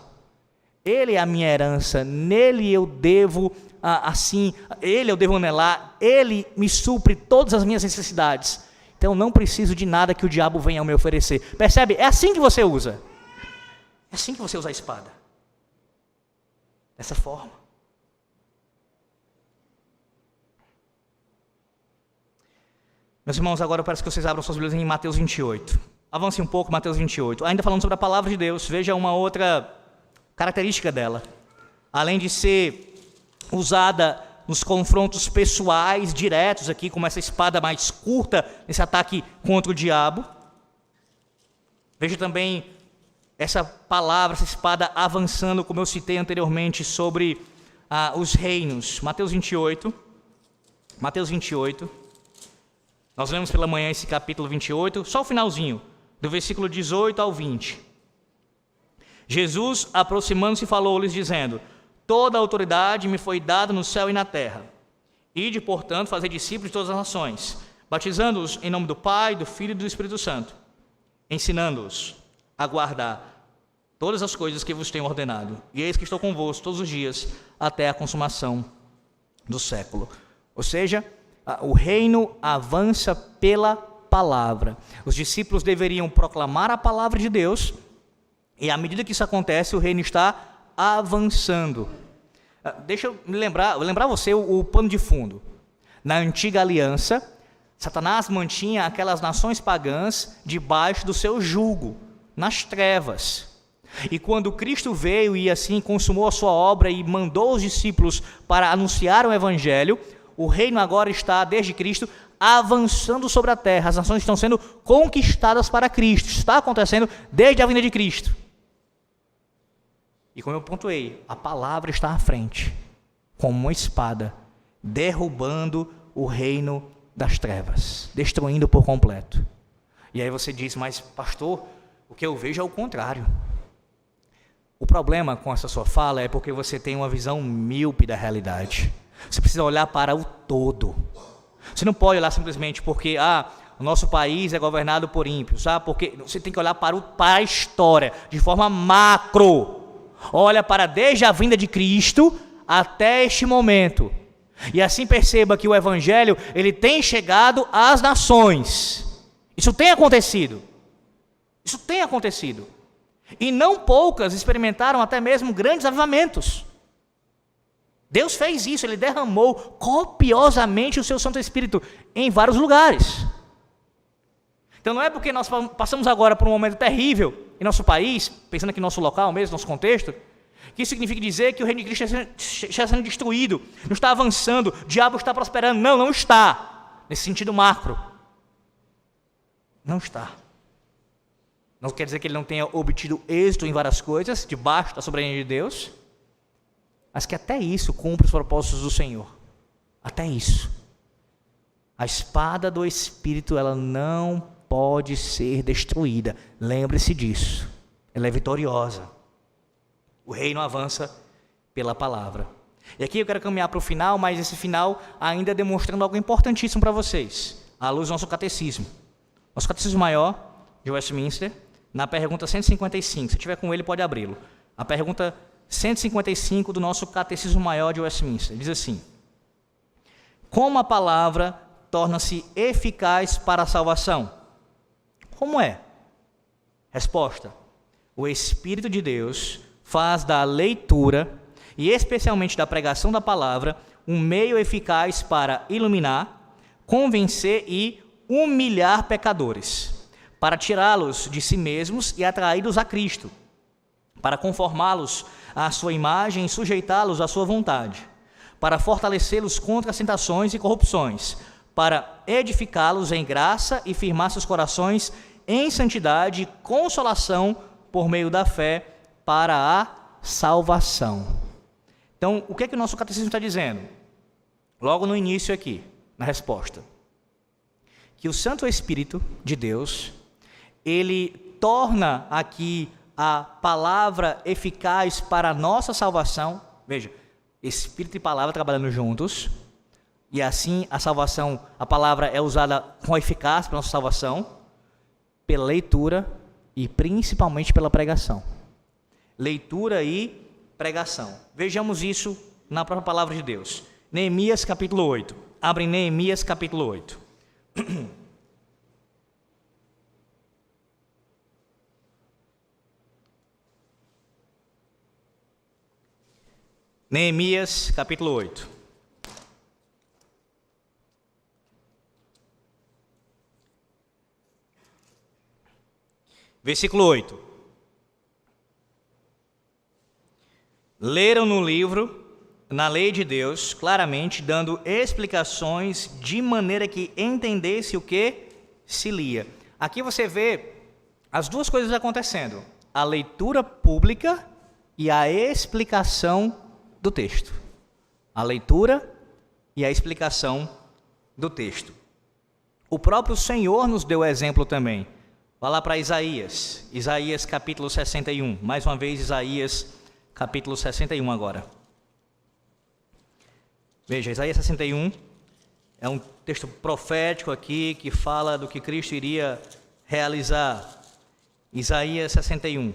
Ele é a minha herança, nele eu devo, Ele eu devo anelar, Ele me supre todas as minhas necessidades, então eu não preciso de nada que o diabo venha a me oferecer. Percebe? É assim que você usa, é assim que você usa a espada. Dessa forma. Meus irmãos, agora eu peço que vocês abram suas Bíblias em Mateus 28. Avance um pouco, Mateus 28. Ainda falando sobre a palavra de Deus, veja uma outra característica dela. Além de ser usada nos confrontos pessoais, diretos aqui, como essa espada mais curta, esse ataque contra o diabo. Veja também essa palavra, essa espada avançando, como eu citei anteriormente, sobre os reinos. Mateus 28. Mateus 28. Nós lemos pela manhã esse capítulo 28, só o finalzinho, do versículo 18 ao 20. Jesus, aproximando-se, falou-lhes, dizendo: toda a autoridade me foi dada no céu e na terra. Ide, portanto, fazer discípulos de todas as nações, batizando-os em nome do Pai, do Filho e do Espírito Santo, ensinando-os a guardar todas as coisas que vos tenho ordenado. E eis que estou convosco todos os dias, até a consumação do século. Ou seja, o reino avança pela palavra. Os discípulos deveriam proclamar a palavra de Deus, e à medida que isso acontece, o reino está avançando. Deixa eu lembrar você o pano de fundo. Na antiga aliança, Satanás mantinha aquelas nações pagãs debaixo do seu jugo, nas trevas. E quando Cristo veio e assim consumou a sua obra e mandou os discípulos para anunciar o Evangelho, o reino agora está, desde Cristo, avançando sobre a terra. As nações estão sendo conquistadas para Cristo. Está acontecendo desde a vinda de Cristo. E como eu pontuei, a palavra está à frente, como uma espada, derrubando o reino das trevas, destruindo por completo. E aí você diz, mas pastor, o que eu vejo é o contrário. O problema com essa sua fala é porque você tem uma visão míope da realidade. Você precisa olhar para o todo. Você não pode olhar simplesmente porque o nosso país é governado por ímpios, porque você tem que olhar para a história, de forma macro. Olha para desde a vinda de Cristo até este momento. E assim perceba que o Evangelho, ele tem chegado às nações. Isso tem acontecido. Isso tem acontecido. E não poucas experimentaram até mesmo grandes avivamentos. Deus fez isso, Ele derramou copiosamente o seu Santo Espírito em vários lugares. Então não é porque nós passamos agora por um momento terrível em nosso país, pensando aqui no nosso local mesmo, nosso contexto, que isso significa dizer que o reino de Cristo está sendo destruído, não está avançando, o diabo está prosperando. Não, não está. nesse sentido macro. Não está. Não quer dizer que ele não tenha obtido êxito em várias coisas, debaixo da soberania de Deus, mas que até isso cumpre os propósitos do Senhor. Até isso. A espada do Espírito, ela não pode ser destruída. Lembre-se disso. Ela é vitoriosa. O reino avança pela palavra. E aqui eu quero caminhar para o final, mas esse final ainda demonstrando algo importantíssimo para vocês, à luz do nosso catecismo. Nosso catecismo maior, de Westminster, na pergunta 155, se tiver com ele pode abri-lo. A pergunta 155 do nosso catecismo maior de Westminster, diz assim: como a palavra torna-se eficaz para a salvação? Como é? Resposta: o Espírito de Deus faz da leitura, e especialmente da pregação da palavra, um meio eficaz para iluminar, convencer e humilhar pecadores, para tirá-los de si mesmos e atraí-los a Cristo, para conformá-los à sua imagem e sujeitá-los à sua vontade, para fortalecê-los contra as tentações e corrupções, para edificá-los em graça e firmar seus corações em santidade e consolação por meio da fé para a salvação. Então, o que é que o nosso catecismo está dizendo? Logo no início aqui, na resposta. Que o Santo Espírito de Deus, ele torna aqui a palavra eficaz para a nossa salvação. Veja, Espírito e palavra trabalhando juntos. E assim a salvação, a palavra é usada com eficácia para a nossa salvação, pela leitura e principalmente pela pregação. Leitura e pregação. Vejamos isso na própria palavra de Deus. Neemias capítulo 8. Abre Neemias capítulo 8. Neemias capítulo 8. Versículo 8. Leram no livro, na lei de Deus, claramente, dando explicações de maneira que entendesse o que se lia. Aqui você vê as duas coisas acontecendo: a leitura pública e a explicação do texto. A leitura e a explicação do texto. O próprio Senhor nos deu exemplo também. Vá lá para Isaías, Isaías capítulo 61. Mais uma vez, Isaías capítulo 61 agora. Veja, Isaías 61 é um texto profético aqui que fala do que Cristo iria realizar. Isaías 61.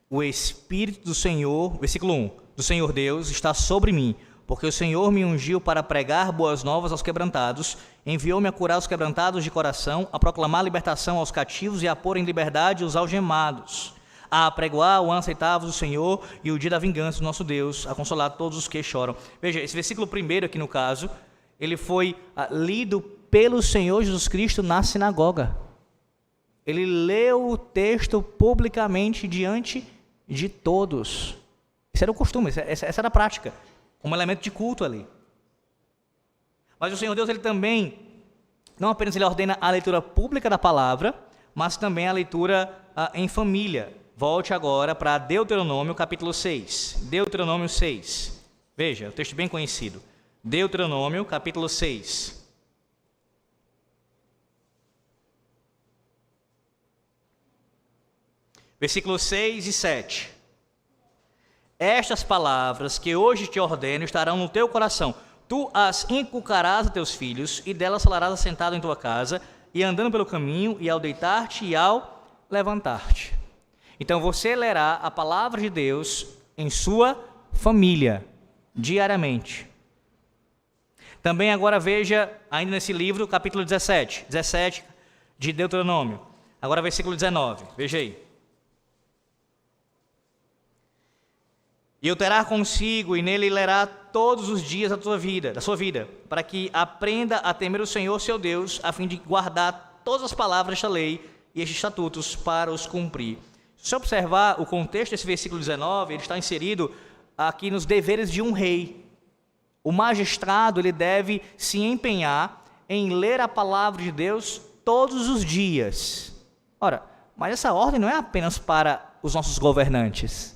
O Espírito do Senhor, versículo 1, do Senhor Deus está sobre mim, porque o Senhor me ungiu para pregar boas novas aos quebrantados, enviou-me a curar os quebrantados de coração, a proclamar libertação aos cativos e a pôr em liberdade os algemados, a apregoar o ano aceitável do Senhor e o dia da vingança do nosso Deus, a consolar todos os que choram. Veja, esse versículo primeiro aqui no caso, ele foi lido pelo Senhor Jesus Cristo na sinagoga. Ele leu o texto publicamente diante de todos. Esse era o costume, essa era a prática, como elemento de culto ali. Mas o Senhor Deus, ele também, não apenas ele ordena a leitura pública da palavra, mas também a leitura em família. Volte agora para Deuteronômio capítulo 6. Deuteronômio 6. Veja, um texto bem conhecido. Deuteronômio capítulo 6. Versículos 6 e 7. Estas palavras que hoje te ordeno estarão no teu coração. Tu as inculcarás a teus filhos, e delas falarás assentado em tua casa, e andando pelo caminho, e ao deitar-te e ao levantar-te. Então você lerá a palavra de Deus em sua família, diariamente. Também agora veja, ainda nesse livro, capítulo 17 de Deuteronômio. Agora versículo 19, veja aí. E o terá consigo, e nele lerá todos os dias da sua vida, para que aprenda a temer o Senhor seu Deus, a fim de guardar todas as palavras desta lei e estes estatutos para os cumprir. Se você observar o contexto desse versículo 19, ele está inserido aqui nos deveres de um rei. O magistrado, ele deve se empenhar em ler a palavra de Deus todos os dias. Ora, mas essa ordem não é apenas para os nossos governantes.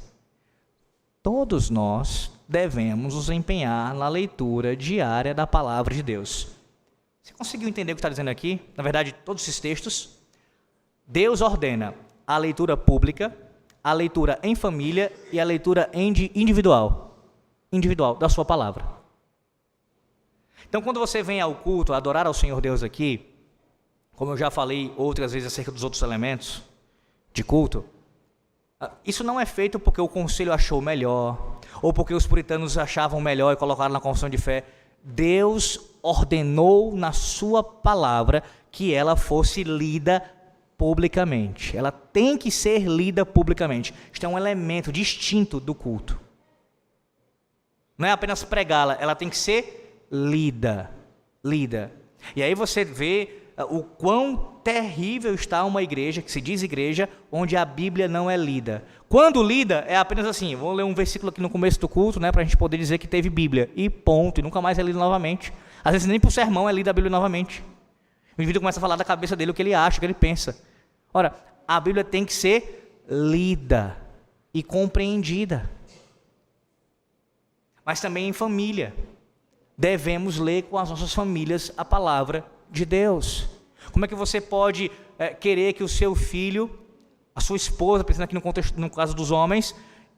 Todos nós devemos nos empenhar na leitura diária da palavra de Deus. Você conseguiu entender o que está dizendo aqui? Na verdade, todos esses textos, Deus ordena a leitura pública, a leitura em família e a leitura individual da sua palavra. Então, quando você vem ao culto, a adorar ao Senhor Deus aqui, como eu já falei outras vezes acerca dos outros elementos de culto, isso não é feito porque o conselho achou melhor, ou porque os puritanos achavam melhor e colocaram na confissão de fé. Deus ordenou na sua palavra que ela fosse lida publicamente. Ela tem que ser lida publicamente. Isto é um elemento distinto do culto. Não é apenas pregá-la, ela tem que ser lida. E aí você vê o quão terrível está uma igreja, que se diz igreja, onde a Bíblia não é lida. Quando lida, é apenas assim, vou ler um versículo aqui no começo do culto, para a gente poder dizer que teve Bíblia, e ponto, e nunca mais é lido novamente. Às vezes nem por sermão é lida a Bíblia novamente. O indivíduo começa a falar da cabeça dele, o que ele acha, o que ele pensa. Ora, a Bíblia tem que ser lida e compreendida. Mas também em família. Devemos ler com as nossas famílias a palavra de Deus. Como é que você pode querer que o seu filho, a sua esposa, pensando aqui no caso dos homens,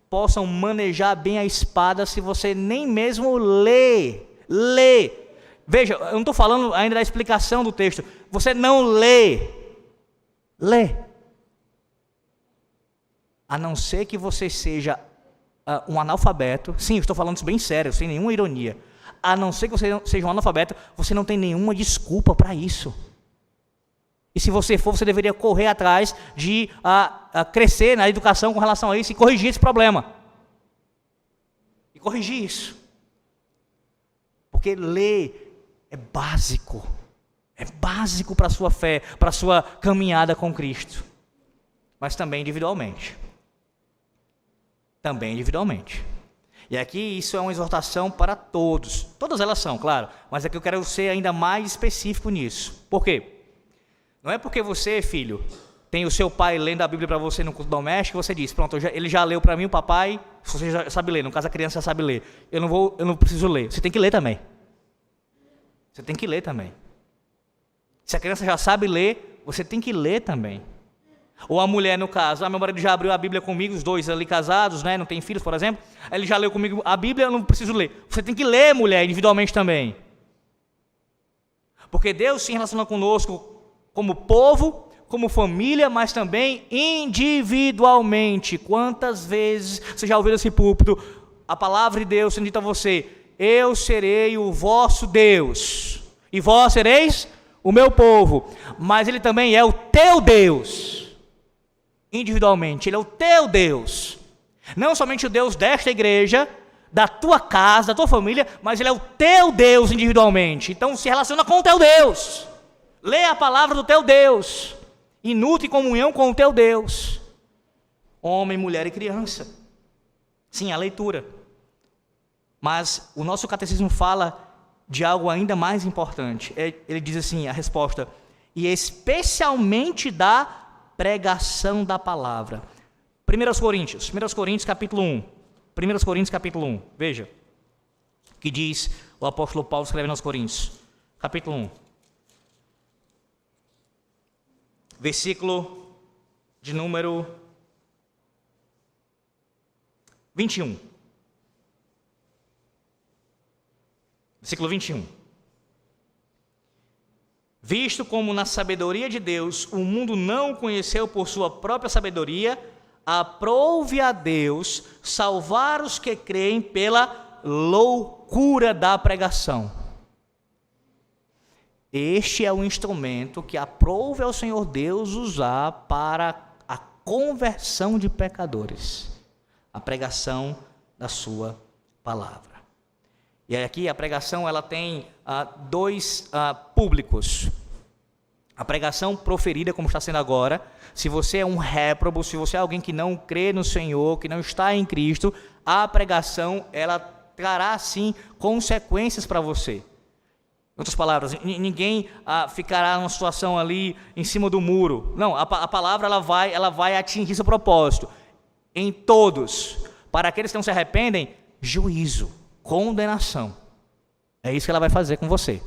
possam manejar bem a espada se você nem mesmo lê? Veja, eu não estou falando ainda da explicação do texto. Você não lê. A não ser que você seja um analfabeto. Sim, eu estou falando isso bem sério, sem nenhuma ironia. A não ser que você seja um analfabeto, você não tem nenhuma desculpa para isso. E se você for, você deveria correr atrás de crescer na educação com relação a isso e corrigir esse problema. E corrigir isso. Porque ler é básico. É básico para a sua fé, para a sua caminhada com Cristo. Mas também individualmente. E aqui isso é uma exortação para todos. Todas elas são, claro. Mas aqui eu quero ser ainda mais específico nisso. Por quê? Não é porque você, filho, tem o seu pai lendo a Bíblia para você no culto doméstico, você diz, pronto, ele já leu para mim, o papai, você já sabe ler, no caso a criança já sabe ler. Eu não preciso ler. Você tem que ler também. Se a criança já sabe ler, você tem que ler também. Ou a mulher, no caso, meu marido já abriu a Bíblia comigo, os dois ali casados, não tem filhos, por exemplo, ele já leu comigo a Bíblia, eu não preciso ler. Você tem que ler, mulher, individualmente também. Porque Deus se relaciona conosco como povo, como família, mas também individualmente. Quantas vezes você já ouviu esse púlpito, a palavra de Deus sendo dita a você, eu serei o vosso Deus, e vós sereis o meu povo, mas Ele também é o teu Deus. Individualmente, Ele é o teu Deus, não somente o Deus desta igreja, da tua casa, da tua família, mas Ele é o teu Deus individualmente. Então se relaciona com o teu Deus, lê a palavra do teu Deus e nutre comunhão com o teu Deus. Homem, mulher e criança. Sim, a leitura. Mas o nosso catecismo fala de algo ainda mais importante. Ele diz assim, a resposta, e especialmente da pregação da palavra. 1 Coríntios capítulo 1. 1 Coríntios capítulo 1. Veja. Que diz o apóstolo Paulo escrevendo aos Coríntios. Capítulo 1. Versículo de número 21. Versículo 21. Visto como na sabedoria de Deus o mundo não o conheceu por sua própria sabedoria, aprouve a Deus salvar os que creem pela loucura da pregação. Este é o instrumento que aprouve ao Senhor Deus usar para a conversão de pecadores, a pregação da sua palavra. E aqui a pregação ela tem dois públicos. A pregação proferida, como está sendo agora, se você é um réprobo, se você é alguém que não crê no Senhor, que não está em Cristo, a pregação ela trará sim consequências para você. Em outras palavras, ninguém ficará numa situação ali em cima do muro. Não, a palavra ela vai atingir seu propósito. Em todos, para aqueles que não se arrependem, juízo, condenação. É isso que ela vai fazer com você.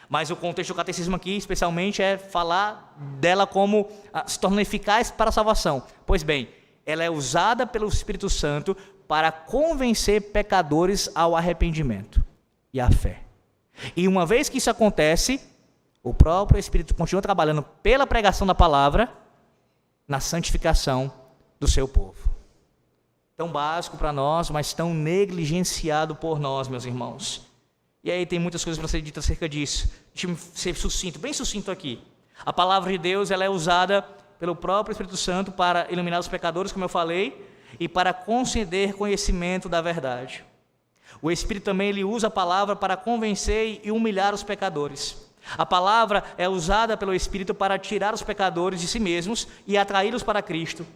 Mas o contexto do catecismo aqui, especialmente, é falar dela como se tornando eficaz para a salvação. Pois bem, ela é usada pelo Espírito Santo para convencer pecadores ao arrependimento e à fé. E uma vez que isso acontece, o próprio Espírito continua trabalhando pela pregação da palavra na santificação do seu povo. Tão básico para nós, mas tão negligenciado por nós, meus irmãos. E aí tem muitas coisas para ser ditas acerca disso. Deixa-me ser sucinto, bem sucinto aqui. A palavra de Deus ela é usada pelo próprio Espírito Santo para iluminar os pecadores, como eu falei, e para conceder conhecimento da verdade. O Espírito também ele usa a palavra para convencer e humilhar os pecadores. A palavra é usada pelo Espírito para tirar os pecadores de si mesmos e atraí-los para Cristo.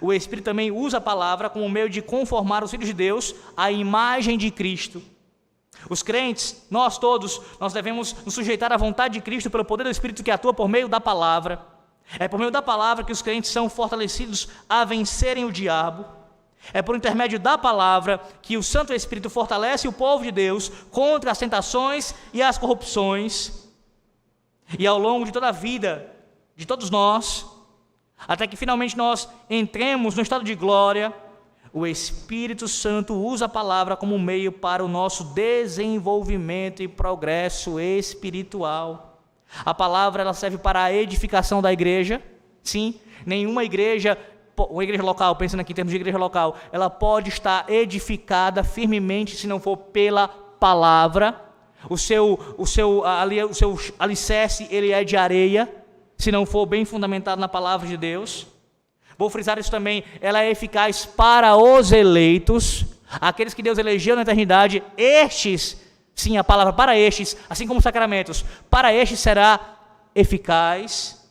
O Espírito também usa a palavra como meio de conformar os filhos de Deus à imagem de Cristo. Os crentes, nós todos, nós devemos nos sujeitar à vontade de Cristo pelo poder do Espírito que atua por meio da palavra. É por meio da palavra que os crentes são fortalecidos a vencerem o diabo. É por intermédio da palavra que o Santo Espírito fortalece o povo de Deus contra as tentações e as corrupções. E ao longo de toda a vida de todos nós, até que finalmente nós entremos no estado de glória, o Espírito Santo usa a palavra como meio para o nosso desenvolvimento e progresso espiritual. A palavra ela serve para a edificação da igreja. Sim, nenhuma igreja, uma igreja local, pensando aqui em termos de igreja local, ela pode estar edificada firmemente se não for pela palavra. O seu alicerce ele é de areia, se não for bem fundamentado na palavra de Deus. Vou frisar isso também, ela é eficaz para os eleitos, aqueles que Deus elegeu na eternidade, estes, sim, a palavra para estes, assim como os sacramentos, para estes será eficaz,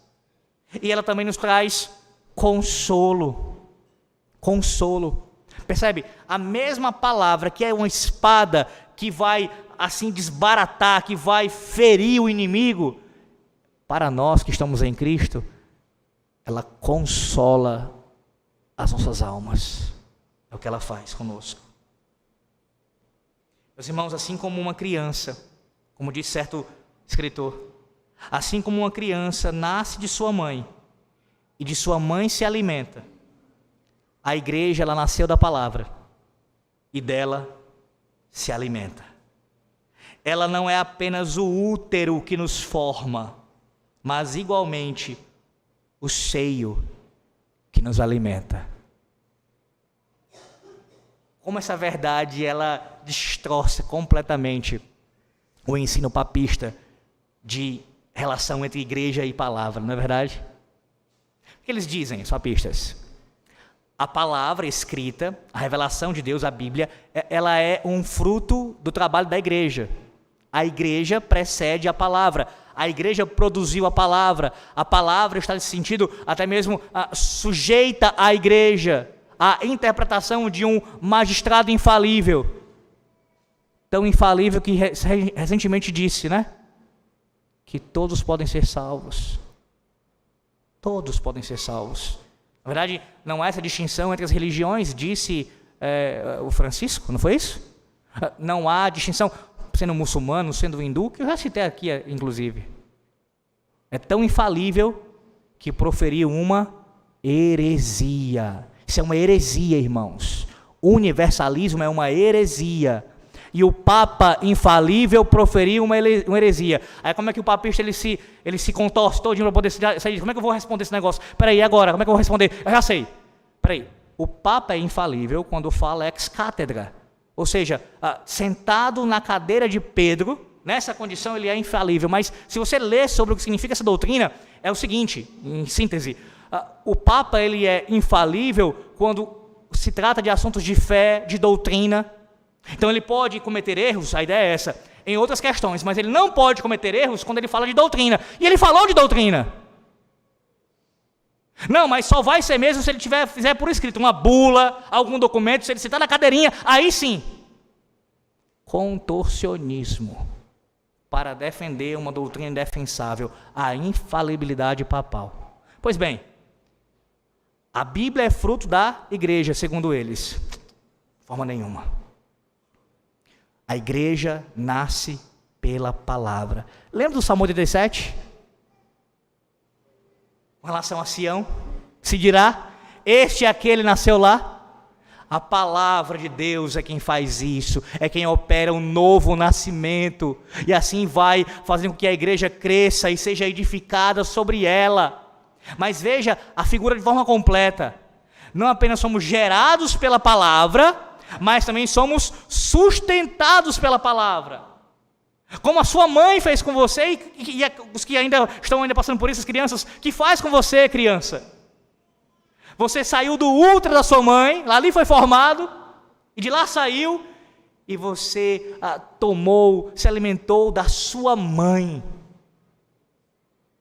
e ela também nos traz consolo, percebe? A mesma palavra que é uma espada que vai assim desbaratar, que vai ferir o inimigo, para nós que estamos em Cristo, ela consola as nossas almas. É o que ela faz conosco. Meus irmãos, assim como uma criança, como diz certo escritor, assim como uma criança nasce de sua mãe e de sua mãe se alimenta, a igreja ela nasceu da palavra e dela se alimenta. Ela não é apenas o útero que nos forma, mas igualmente o seio que nos alimenta. Como essa verdade ela destroça completamente o ensino papista de relação entre igreja e palavra, não é verdade? O que eles dizem, os papistas? A palavra escrita, a revelação de Deus, a Bíblia, ela é um fruto do trabalho da igreja. A igreja precede a palavra. A igreja produziu a palavra está nesse sentido até mesmo sujeita à igreja, à interpretação de um magistrado infalível, tão infalível que recentemente disse, né? Que todos podem ser salvos. Todos podem ser salvos. Na verdade, não há essa distinção entre as religiões, disse o Francisco, não foi isso? Não há distinção, sendo muçulmano, sendo hindu, que eu já citei aqui, inclusive. É tão infalível que proferiu uma heresia. Isso é uma heresia, irmãos. O universalismo é uma heresia. E o Papa infalível proferiu uma heresia. Aí como é que o papista ele se contorce todinho para poder sair? Como é que eu vou responder esse negócio? Peraí, agora, como é que eu vou responder? Eu já sei. Peraí, o Papa é infalível quando fala ex cátedra. Ou seja, sentado na cadeira de Pedro, nessa condição ele é infalível. Mas se você ler sobre o que significa essa doutrina, é o seguinte, em síntese, o Papa ele é infalível quando se trata de assuntos de fé, de doutrina. Então ele pode cometer erros, a ideia é essa, em outras questões, mas ele não pode cometer erros quando ele fala de doutrina. E ele falou de doutrina. Não, mas só vai ser mesmo se ele fizer por escrito uma bula, algum documento, se ele sentar na cadeirinha, aí sim. contorcionismo para defender uma doutrina indefensável, a infalibilidade papal. Pois bem, a Bíblia é fruto da igreja, segundo eles. De forma nenhuma. A igreja nasce pela palavra. Lembra do Salmo 87? Com relação a Sião, se dirá, este e aquele nasceu lá. A palavra de Deus é quem faz isso, é quem opera um novo nascimento, e assim vai fazendo com que a igreja cresça e seja edificada sobre ela. Mas veja a figura de forma completa. Não apenas somos gerados pela palavra, mas também somos sustentados pela palavra. Como a sua mãe fez com você, e os que estão passando por isso, as crianças, que faz com você, criança? Você saiu do útero da sua mãe, lá ali foi formado, e de lá saiu, e você se alimentou da sua mãe,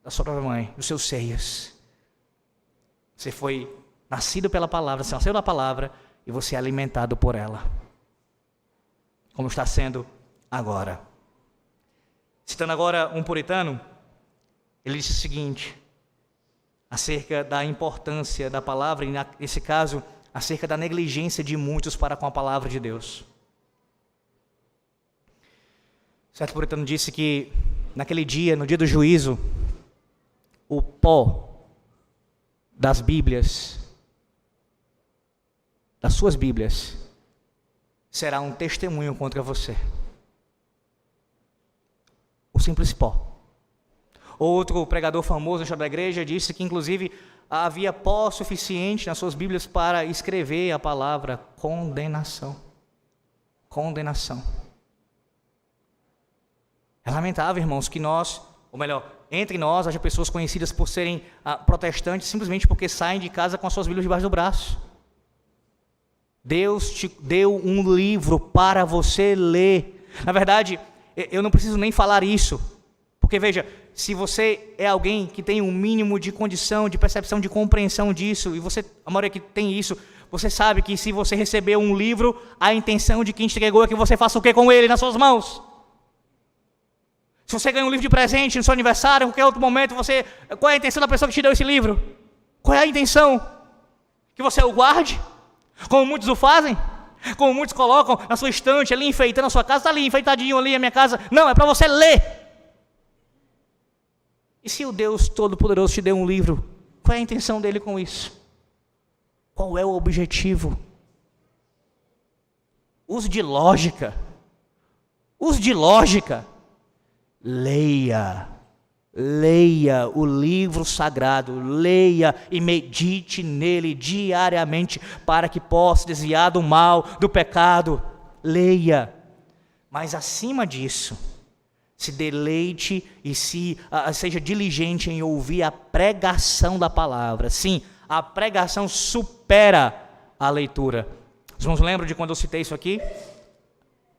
da sua própria mãe, dos seus seios. Você foi nascido pela palavra, você nasceu da palavra, e você é alimentado por ela, como está sendo agora. Citando agora um puritano, ele disse o seguinte, acerca da importância da palavra, e nesse caso, acerca da negligência de muitos para com a palavra de Deus. Certo puritano disse que, naquele dia, no dia do juízo, o pó das Bíblias, das suas Bíblias, será um testemunho contra você. O simples pó. Outro pregador famoso na história da igreja disse que, inclusive, havia pó suficiente nas suas Bíblias para escrever a palavra condenação. Condenação. É lamentável, irmãos, que nós, ou melhor, entre nós, haja pessoas conhecidas por serem protestantes simplesmente porque saem de casa com as suas Bíblias debaixo do braço. Deus te deu um livro para você ler. Na verdade, eu não preciso nem falar isso, porque veja, se você é alguém que tem um mínimo de condição, de percepção, de compreensão disso, e você, a maioria que tem isso, você sabe que se você receber um livro, a intenção de quem entregou é que você faça o que com ele nas suas mãos? Se você ganha um livro de presente no seu aniversário, em qualquer outro momento, qual é a intenção da pessoa que te deu esse livro? Qual é a intenção? Que você o guarde? Como muitos o fazem? Como muitos colocam na sua estante, ali enfeitando a sua casa, está ali enfeitadinho ali a minha casa. Não, é para você ler. E se o Deus Todo-Poderoso te deu um livro, qual é a intenção dele com isso? Qual é o objetivo? Use de lógica. Use de lógica. Leia o livro sagrado, leia e medite nele diariamente, para que possa desviar do mal, do pecado. Leia, mas acima disso, se deleite e seja diligente em ouvir a pregação da palavra. Sim, a pregação supera a leitura. Os irmãos lembram de quando eu citei isso aqui?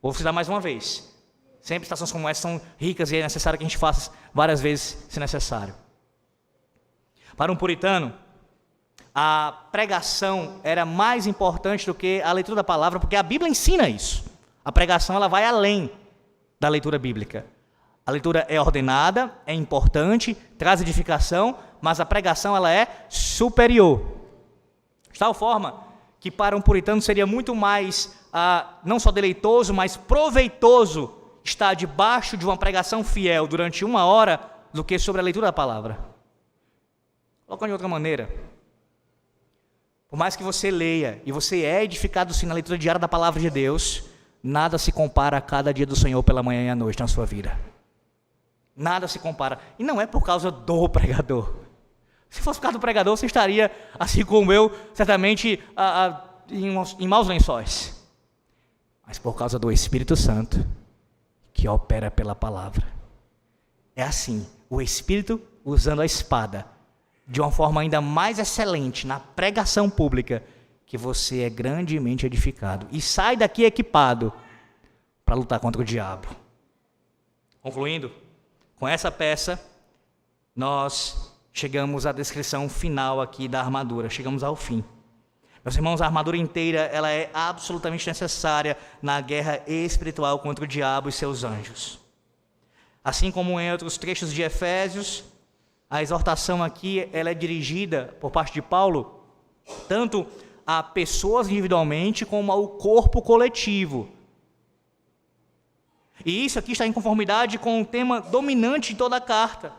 Vou citar mais uma vez. Sempre estações como essa são ricas e é necessário que a gente faça várias vezes, se necessário. Para um puritano, a pregação era mais importante do que a leitura da palavra, porque a Bíblia ensina isso. A pregação ela vai além da leitura bíblica. A leitura é ordenada, é importante, traz edificação, mas a pregação ela é superior. De tal forma que para um puritano seria muito mais, não só deleitoso, mas proveitoso estar debaixo de uma pregação fiel durante 1 hora do que sobre a leitura da palavra. Colocando de outra maneira, por mais que você leia e você é edificado sim na leitura diária da palavra de Deus, nada se compara a cada dia do Senhor pela manhã e à noite na sua vida. Nada se compara. E não é por causa do pregador. Se fosse por causa do pregador, você estaria, assim como eu, certamente em maus lençóis. Mas por causa do Espírito Santo, que opera pela palavra. É assim, o Espírito usando a espada, de uma forma ainda mais excelente, na pregação pública, que você é grandemente edificado. E sai daqui equipado para lutar contra o diabo. Concluindo, com essa peça, nós chegamos à descrição final aqui da armadura, chegamos ao fim. Meus irmãos, a armadura inteira, ela é absolutamente necessária na guerra espiritual contra o diabo e seus anjos. Assim como em outros trechos de Efésios, a exortação aqui, ela é dirigida por parte de Paulo, tanto a pessoas individualmente, como ao corpo coletivo. E isso aqui está em conformidade com o tema dominante de toda a carta: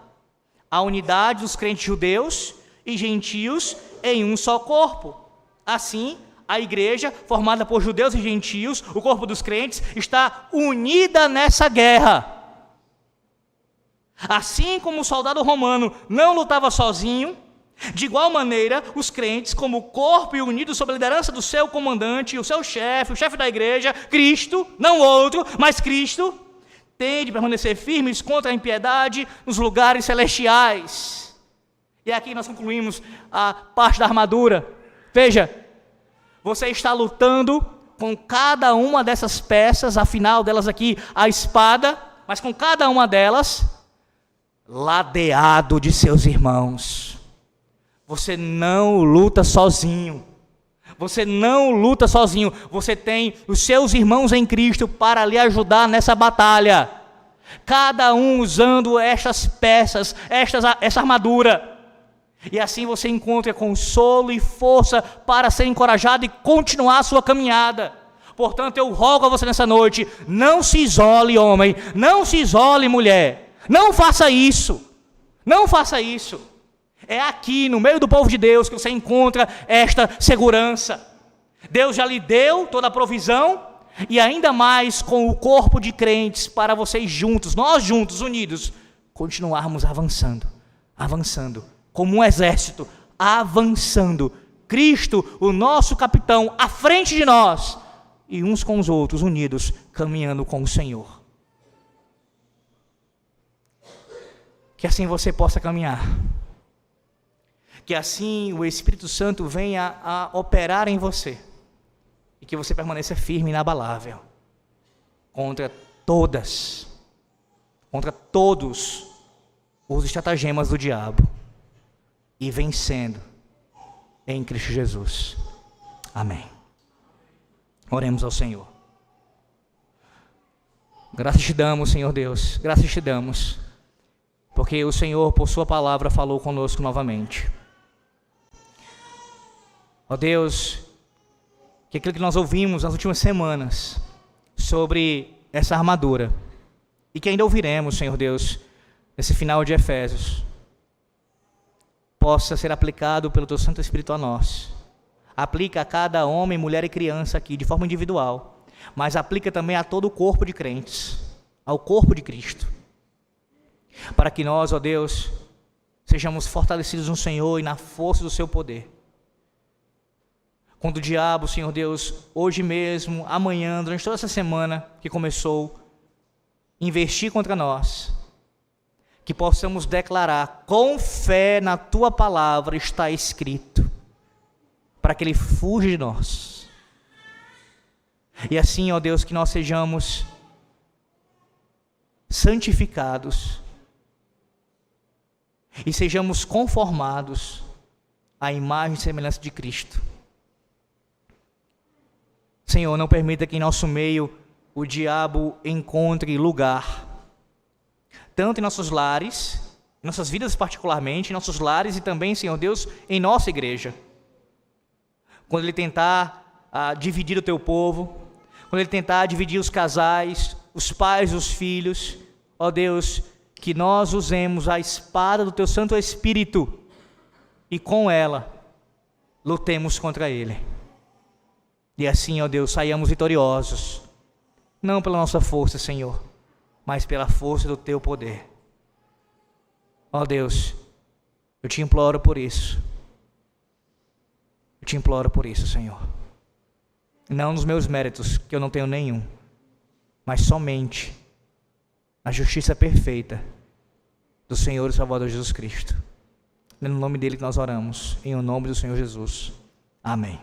a unidade dos crentes judeus e gentios em um só corpo. Assim, a igreja, formada por judeus e gentios, o corpo dos crentes, está unida nessa guerra. Assim como o soldado romano não lutava sozinho, de igual maneira, os crentes, como corpo e unidos sob a liderança do seu comandante, o seu chefe, o chefe da igreja, Cristo, não outro, mas Cristo, têm de permanecer firmes contra a impiedade nos lugares celestiais. E aqui nós concluímos a parte da armadura. Veja, você está lutando com cada uma dessas peças, afinal delas aqui a espada, mas com cada uma delas, ladeado de seus irmãos. Você não luta sozinho. Você não luta sozinho. Você tem os seus irmãos em Cristo para lhe ajudar nessa batalha. Cada um usando estas peças, essa armadura. E assim você encontra consolo e força para ser encorajado e continuar a sua caminhada. Portanto, eu rogo a você nessa noite: não se isole, homem, não se isole, mulher. Não faça isso. Não faça isso. É aqui, no meio do povo de Deus, que você encontra esta segurança. Deus já lhe deu toda a provisão, e ainda mais com o corpo de crentes, para vocês juntos, nós juntos, unidos, continuarmos avançando, como um exército, avançando. Cristo, o nosso capitão, à frente de nós, e uns com os outros, unidos, caminhando com o Senhor. Que assim você possa caminhar. Que assim o Espírito Santo venha a operar em você. E que você permaneça firme e inabalável. Contra todos os estratagemas do diabo. E vencendo em Cristo Jesus. Amém. Oremos ao Senhor. Graças te damos, Senhor Deus. Graças te damos. Porque o Senhor, por sua palavra, falou conosco novamente. Ó Deus, que aquilo que nós ouvimos nas últimas semanas sobre essa armadura, e que ainda ouviremos, Senhor Deus, nesse final de Efésios, possa ser aplicado pelo Teu Santo Espírito a nós. Aplica a cada homem, mulher e criança aqui, de forma individual, mas aplica também a todo o corpo de crentes, ao corpo de Cristo, para que nós, ó Deus, sejamos fortalecidos no Senhor e na força do Seu poder. Quando o diabo, Senhor Deus, hoje mesmo, amanhã, durante toda essa semana que começou, investir contra nós, que possamos declarar com fé na Tua palavra está escrito, para que ele fuja de nós. E assim, ó Deus, que nós sejamos santificados e sejamos conformados à imagem e semelhança de Cristo. Senhor, não permita que em nosso meio o diabo encontre lugar, tanto em nossos lares, em nossas vidas particularmente, em nossos lares e também, Senhor Deus, em nossa igreja. Quando ele tentar dividir o Teu povo, quando ele tentar dividir os casais, os pais, os filhos, ó Deus, que nós usemos a espada do Teu Santo Espírito e com ela lutemos contra ele. E assim, ó Deus, saiamos vitoriosos, não pela nossa força, Senhor, mas pela força do Teu poder. Ó Deus, eu te imploro por isso. Eu te imploro por isso, Senhor. Não nos meus méritos, que eu não tenho nenhum, mas somente a justiça perfeita do Senhor e Salvador Jesus Cristo. É no nome dele que nós oramos, em o nome do Senhor Jesus. Amém.